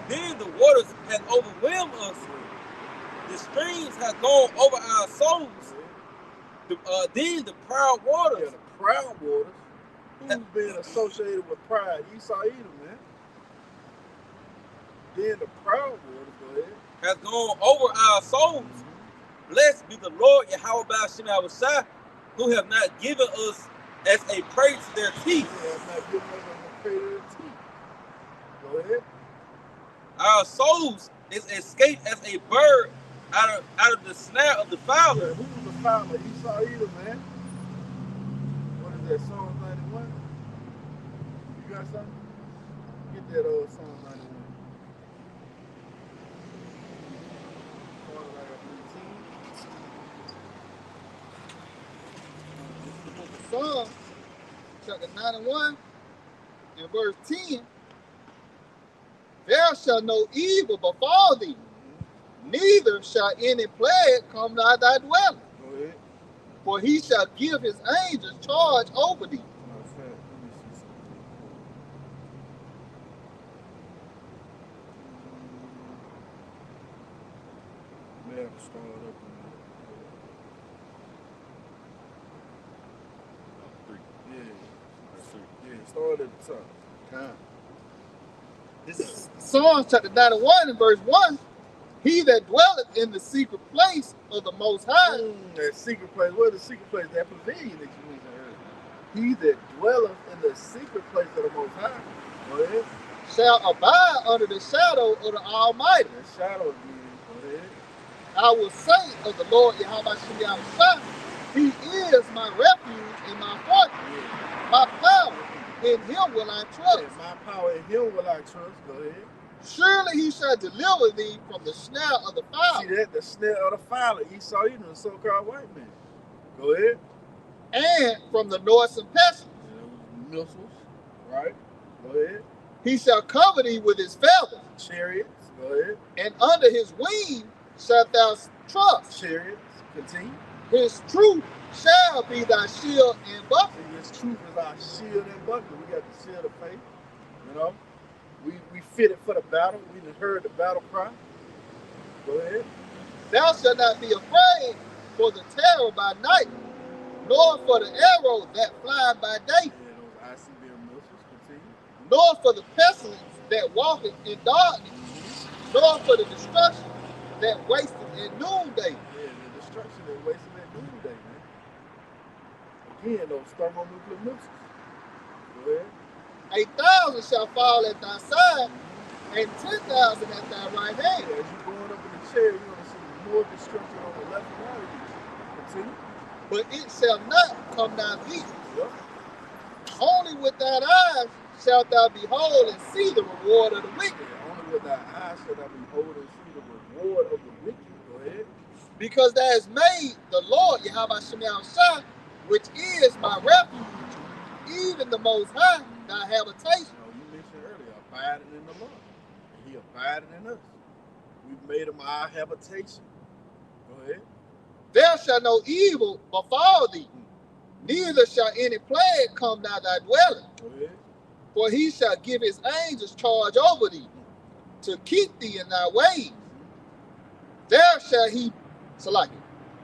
Speaker 3: then the waters had overwhelmed us. The streams had gone over our souls. Then the proud waters.
Speaker 1: Yeah, the proud waters. Who's been associated with pride? Esau, Edom, man. Then the proud waters, go ahead,
Speaker 3: has gone over our souls. Blessed be the Lord Yahawashi, who have not given us as a prey to their teeth.
Speaker 1: Yeah, have not given us as a prey to their teeth. Go ahead.
Speaker 3: Our souls is escaped as a bird out of the snare of the fowler.
Speaker 1: Yeah, who was the fowler? Esau, Edom, man. What is that, Psalm 91? You got something? Get that old Psalm 91.
Speaker 2: chapter 91 and verse 10, there shall no evil befall thee, neither shall any plague come nigh thy dwelling.
Speaker 1: Go ahead.
Speaker 2: For he shall give his angels charge over thee.
Speaker 1: Start at the top.
Speaker 2: This is Psalms chapter 91 and verse 1. He that dwelleth in the secret place of the Most High.
Speaker 1: That secret place. What is the secret place? That pavilion that you mentioned earlier. He that dwelleth in the secret place of the Most High. Go ahead.
Speaker 2: Shall abide under the shadow of the Almighty.
Speaker 1: The shadow again. Go ahead.
Speaker 2: I will say of the Lord Yahawashi, He is my refuge and my fortress, my power. In him will I trust.
Speaker 1: Yeah, my power in him will I trust. Go ahead.
Speaker 2: Surely he shall deliver thee from the snare of the fowler.
Speaker 1: See that? The snare of the fowler. Esau, you know, the so-called white man. Go ahead.
Speaker 2: And from the noisome pestilence.
Speaker 1: Missiles. Right. Go ahead.
Speaker 2: He shall cover thee with his feathers.
Speaker 1: Chariots. Go ahead.
Speaker 2: And under his wing shalt thou trust.
Speaker 1: Chariots. Continue.
Speaker 2: His truth shall be thy shield and buckler.
Speaker 1: His truth is our shield and buckler. We got the shield of faith. You know, we fitted for the battle. We just heard the battle cry. Go ahead.
Speaker 2: Thou shalt not be afraid for the terror by night, nor for the arrow that fly by day.
Speaker 1: Yeah, those ICBM missiles. Continue.
Speaker 2: Nor for the pestilence that walketh in darkness, nor for the destruction that wasteth in noonday.
Speaker 1: Yeah, the destruction that wasted at noonday, man. Again, those thermonuclear missiles. Go ahead.
Speaker 2: 8,000 shall fall at thy side, and 10,000 at thy right hand.
Speaker 1: Yeah, as you're going up in the chair, you're going to see more destruction on the left and right of you. Continue.
Speaker 2: But it shall not come nigh thee.
Speaker 1: Yep.
Speaker 2: Only with thine eyes shalt thou behold and see the reward of the wicked.
Speaker 1: Yeah, only with thy eyes shall thou behold and see the reward of the wicked. Go ahead.
Speaker 2: Because thou hast made the Lord Yahawashi, which is my refuge, even the Most High, thy habitation.
Speaker 1: You mentioned earlier, abiding in the Lord. And he abiding in us. We've made him our habitation. Go ahead.
Speaker 2: There shall no evil befall thee, neither shall any plague come nigh thy dwelling.
Speaker 1: Go ahead.
Speaker 2: For he shall give his angels charge over thee, to keep thee in thy ways. There shall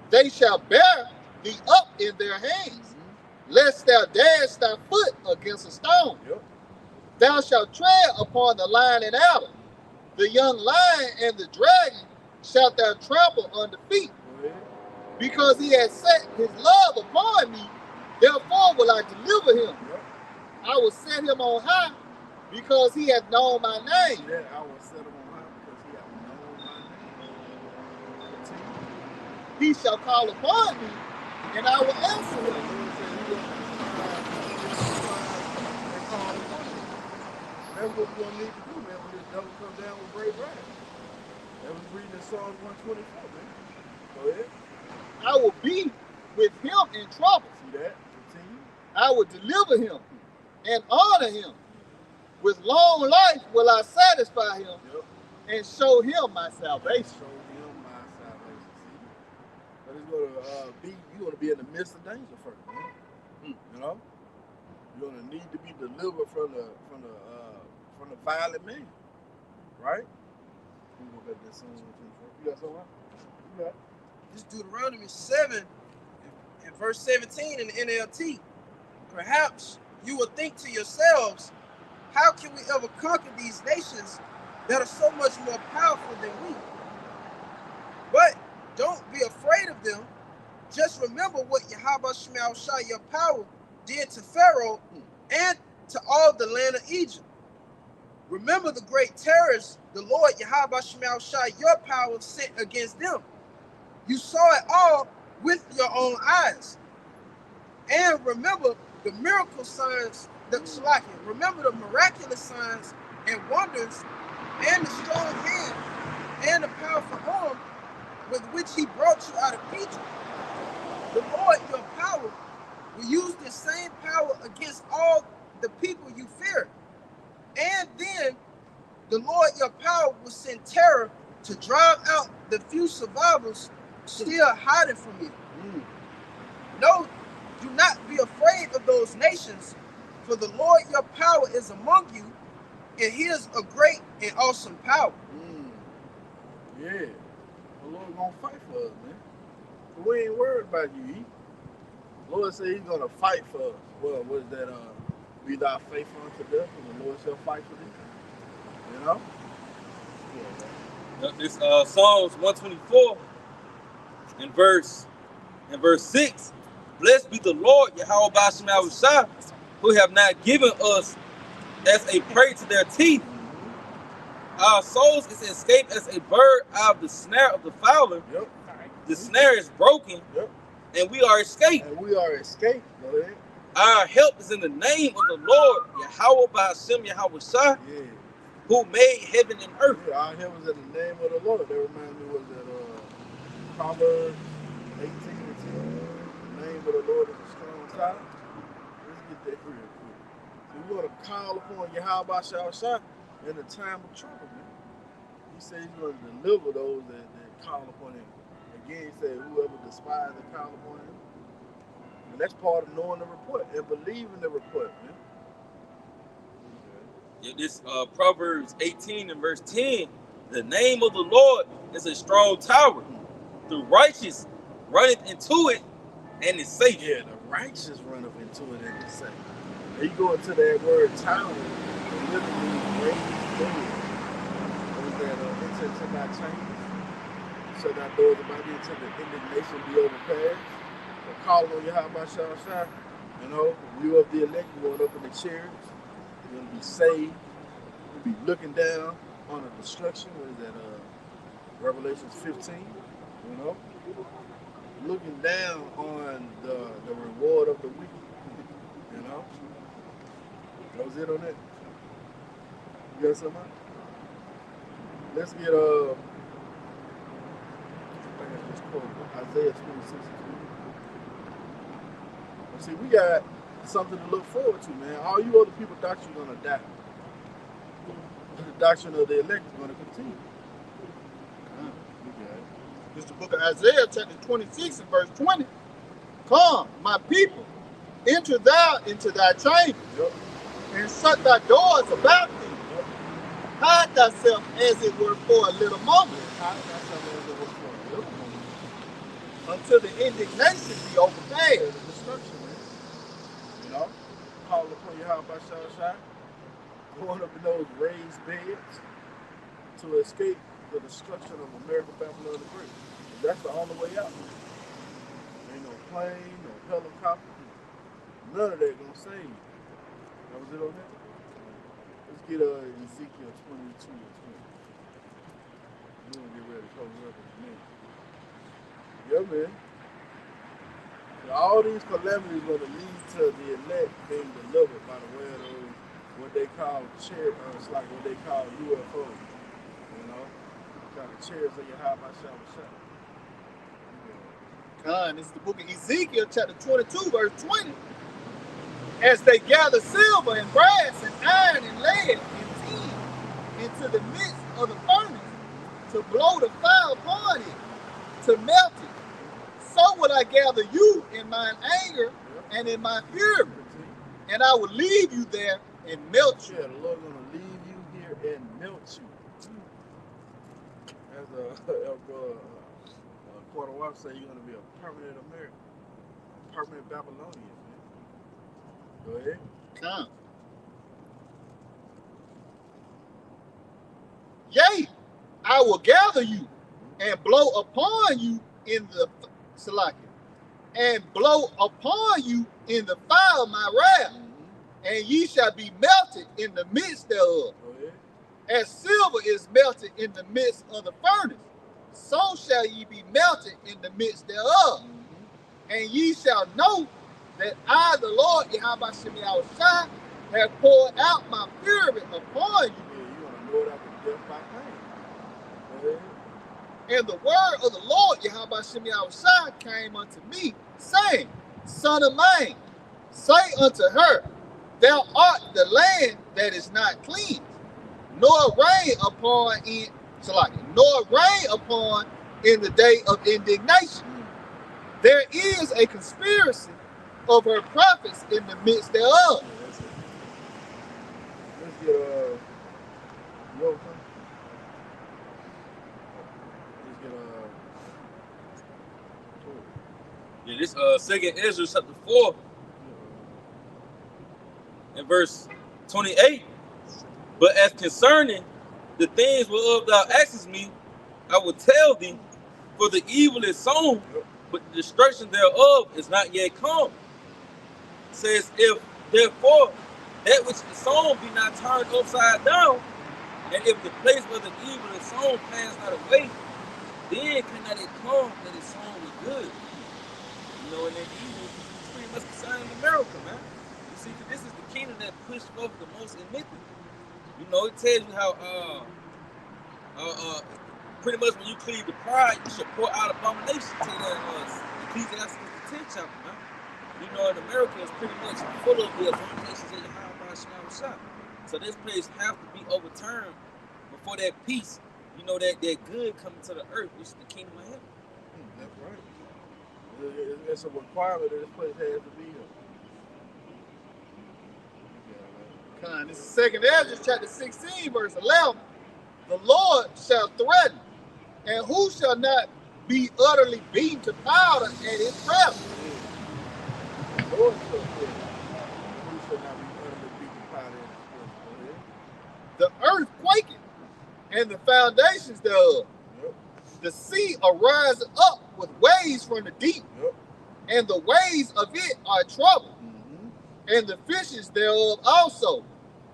Speaker 2: they shall bear thee up in their hands, lest thou dash thy foot against a stone.
Speaker 1: Yep.
Speaker 2: Thou shalt tread upon the lion and adder, the young lion and the dragon shalt thou trample under feet. Because he has set his love upon me, therefore will I deliver him.
Speaker 1: Yep.
Speaker 2: I will set him on high, because he hath known my name.
Speaker 1: Yeah, I will set him on high because he hath known my name. Continue.
Speaker 2: He shall call upon me, and I will answer him.
Speaker 1: That's what we're going to need to do, man, when this devil comes down with brave wrath. That was reading in Psalms 124, man. Go ahead.
Speaker 2: I will be with him in trouble.
Speaker 1: See that? Continue.
Speaker 2: I will deliver him and honor him. With long life will I satisfy him,
Speaker 1: yep,
Speaker 2: and show him my salvation.
Speaker 1: Show him my salvation. See? But it's going to you're going to be in the midst of danger first, man. You know? You're going to need to be delivered from the violent man. Right? We go back to that Psalm 124. You got something? You got it.
Speaker 4: This Deuteronomy 7 and verse 17 in the NLT. Perhaps you will think to yourselves, how can we ever conquer these nations that are so much more powerful than we? But don't be afraid of them. Just remember what Yahawashi, your power, did to Pharaoh and to all the land of Egypt. Remember the great terrors the Lord Yahawashi, your power, sent against them. You saw it all with your own eyes. And remember the miracle signs, remember the miraculous signs and wonders and the strong hand and the powerful arm with which he brought you out of Egypt. The Lord, your power, will use this same power against all the people you fear. And then the Lord your power will send terror to drive out the few survivors still hiding from you. No, do not be afraid of those nations, for the Lord your power is among you, and he is a great and awesome power.
Speaker 1: Yeah, the Lord gonna fight for us, man. But we ain't worried about you. The Lord said he's gonna fight for us. Well, what is that? Be thou faithful unto death, and the Lord shall fight for thee. You know?
Speaker 3: This Psalms 124 and verse 6. Blessed be the Lord, Yahawashi, who have not given us as a prey to their teeth. Our souls is escaped as a bird out of the snare of the fowler.
Speaker 1: Yep.
Speaker 3: The snare is broken, and we are escaped.
Speaker 1: And we are escaped. Go ahead.
Speaker 3: Our help is in the name of the Lord, Yahawashi, who made heaven and earth.
Speaker 1: Yeah, our help is in the name of the Lord. That reminds me, was that Proverbs 18 and 10. The name of the Lord is a strong tower. Let's get that real quick. So we want to call upon Yahawashi in the time of trouble, man. He said he's going to deliver those that call upon him. Again, he said, whoever despises and call upon him. And that's part of knowing the report and believing the report, man.
Speaker 3: Yeah, this Proverbs 18 and verse 10. The name of the Lord is a strong tower. The righteous runneth into it and is safe.
Speaker 1: Yeah, the righteous runneth into it and is safe. Now you go into that word tower, and literally raised bed. What is that? Incense shall not change. Shall not doors about thee until the indignation be overpassed. So call on Yahawashi, you know, you of the elect, you going up in the chairs. You're going to be saved. You'll be looking down on the destruction. What is that? Revelation 15. You know? Looking down on the reward of the wicked. You know? That was it on that. You got something? Let's get I think I just quoted Isaiah 26 and 20. See, we got something to look forward to, man. All you other people thought you were going to die. The doctrine of the elect is going to continue.
Speaker 2: It's the book of Isaiah, chapter 26 and verse 20. Come, my people, enter thou into thy chambers, and shut thy doors about thee. Hide thyself as it were for a little moment. Until the indignation be overpassed.
Speaker 1: The destruction, man. You know? Call upon Yahawashi, going up in those raised beds to escape the destruction of America, Babylon the Great. That's the only way out. Ain't no plane, no helicopter. None of that gonna save you. That was it on that? Let's get Ezekiel 22 and 20. We're gonna get ready to close up in a minute. Yeah, man. So all these calamities are going to lead to the elect being delivered by the way of those, what they call it's like what they call UFOs. You know? Got the chariots of Yahawashi.
Speaker 2: God, this is the book of Ezekiel, chapter 22, verse 20. As they gather silver and brass and iron and lead and tin into the midst of the furnace to blow the fire upon it, to melt it, so will I gather you in mine anger and in my fury, and I will leave you there and melt you.
Speaker 1: Yeah, the Lord's going to leave you here and melt you. As Quarter Wife say, you're going to be a permanent American, permanent Babylonian, man. Go ahead.
Speaker 2: Come. Yea, I will gather you and blow upon you in the Salakia, and blow upon you in the fire of my wrath, and ye shall be melted in the midst thereof. As silver is melted in the midst of the furnace, so shall ye be melted in the midst thereof. And ye shall know that I, the Lord, Yahawashi, have poured out my fury upon you.
Speaker 1: Yeah, you want to know it after death by pain. Go ahead.
Speaker 2: And the word of the Lord, Yahawashi, came unto me, saying, Son of man, say unto her, thou art the land that is not cleansed, nor rain upon in the day of indignation. There is a conspiracy of her prophets in the midst thereof.
Speaker 1: Let's get
Speaker 3: Yeah, this second Ezra chapter 4 and verse 28. But as concerning the things whereof thou askest me, I will tell thee, for the evil is sown, but the destruction thereof is not yet come. It says, if therefore that which is sown be not turned upside down, and if the place where the evil is sown pass not away, then cannot it come that is sown with good. You know, and that evil is pretty much concerning America, man. You see, this is the kingdom that pushed forth the most iniquity. You know, it tells you how pretty much when you cleave the pride, you should pour out abomination to the Ecclesiastes 10th chapter, man. You know, in America is pretty much full of the abominations of Yahawashi. So this place have to be overturned before that peace, you know, that good coming to the earth, which is the kingdom of heaven.
Speaker 1: That's right. It's a requirement that this place has to be here.
Speaker 2: This is 2nd Ezra chapter 16, verse 11. The Lord shall threaten, and who shall not be utterly beaten to powder at his presence?
Speaker 1: The Lord shall threaten, who shall not be utterly beaten to powder at his presence.
Speaker 2: The earth quaketh, and the foundations thereof.
Speaker 1: Yep.
Speaker 2: The sea arises up with waves from the deep,
Speaker 1: Yep.
Speaker 2: and the waves of it are troubled, and the fishes thereof also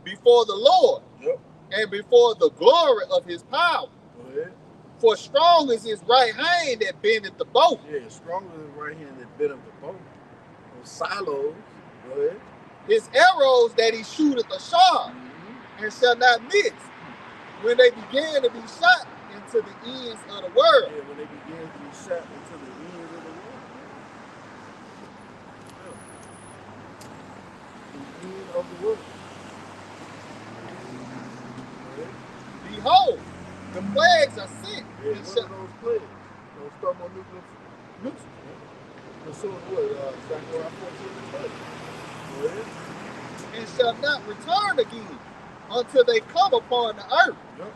Speaker 2: before the Lord,
Speaker 1: Yep.
Speaker 2: and before the glory of his power.
Speaker 1: Go ahead.
Speaker 2: For strong is his right hand that bendeth the bow.
Speaker 1: Yeah, stronger than the right hand that bit up the bow. Those silos. Go ahead.
Speaker 2: His arrows that he shooteth are sharp, and shall not miss, when they begin to be shot into the ends of the world.
Speaker 1: Yeah, when they begin to be shot into the ends of the world. The end of the world.
Speaker 2: Behold, the plagues are sent.
Speaker 1: Yeah,
Speaker 2: and
Speaker 1: what
Speaker 2: shall,
Speaker 1: are those plagues? Those thermonuclear nukes. Pursuing what? Zechariah 14 and 20. Go ahead.
Speaker 2: and shall not return again until they come upon the earth.
Speaker 1: Yep.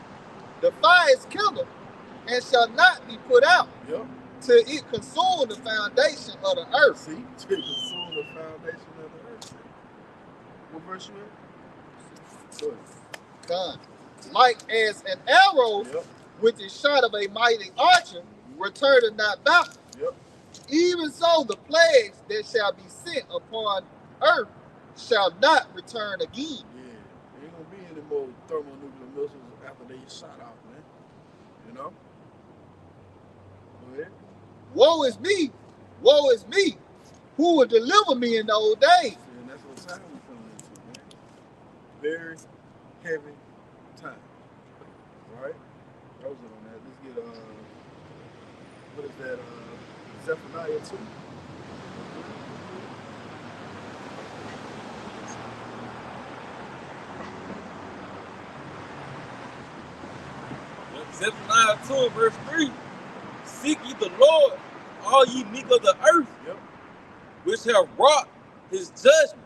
Speaker 2: The fire is kindled and shall not be put out
Speaker 1: Yep.
Speaker 2: till it consume the foundation of the earth.
Speaker 1: See? To consume the foundation of the earth. What verse you in? Go ahead.
Speaker 2: Done. Like as an arrow
Speaker 1: Yep.
Speaker 2: which is shot of a mighty archer returneth not back.
Speaker 1: Yep.
Speaker 2: Even so the plagues that shall be sent upon earth shall not return again.
Speaker 1: Yeah. There ain't gonna be any more thermonuclear missiles after they shot off, man. You know? Go ahead.
Speaker 2: Woe is me, who will deliver me in those days?
Speaker 1: And that's what time we're coming into, man. Very heavy time. Right? That was it on that. Let's get what is that? Zephaniah 2.
Speaker 3: Zephaniah 2 and verse 3. Seek ye the Lord, all ye meek of the earth,
Speaker 1: Yep.
Speaker 3: which have wrought his judgment.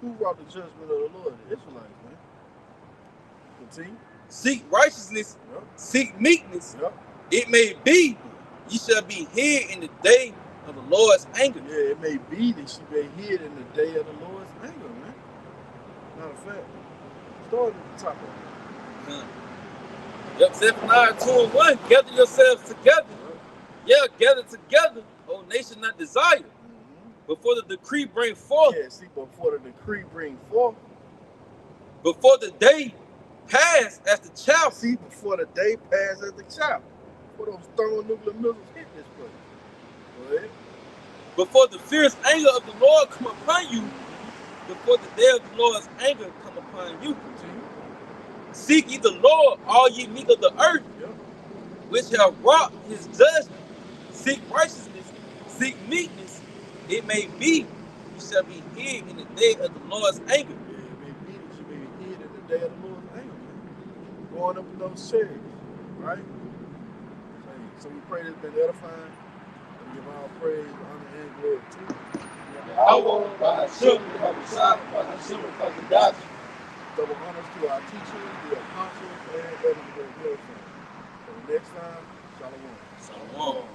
Speaker 1: Who wrought the judgment of the Lord? The Israelites, man. Continue.
Speaker 3: Seek righteousness,
Speaker 1: Yep.
Speaker 3: seek meekness.
Speaker 1: Yep.
Speaker 3: It may be ye shall be hid in the day of the Lord's anger.
Speaker 1: Yeah, it may be that she may hid in the day of the Lord's anger, man. Matter of fact, start at the top of it.
Speaker 3: Yep, Zephaniah 2 and 1. Gather yourselves together. Yeah, gather together, O nation not desire. Before the decree bring forth.
Speaker 1: Yeah, see, before the decree bring forth.
Speaker 3: Before the day pass as the child.
Speaker 1: See, before the day pass as the child. Before those thermonuclear missiles hit this place. Go ahead.
Speaker 3: Before the fierce anger of the Lord come upon you. Before the day of the Lord's anger come upon you. Seek ye the Lord, all ye meek of the earth,
Speaker 1: Yep.
Speaker 3: which have wrought his judgment. Seek righteousness, seek meekness. It may be you shall be hid in the day of the Lord's anger.
Speaker 1: Yeah, it may be that you may be hid in the day of the Lord's anger. Going up in those chairs, right? So we pray that's been edifying. And give all praise, honor, and glory to you.
Speaker 3: Yahawah, by Sham, by Sham, by Qadash.
Speaker 1: Double honors to our teachers, the apostles, and elders of the Halalyam. So next time, Shalom.
Speaker 3: Shalom.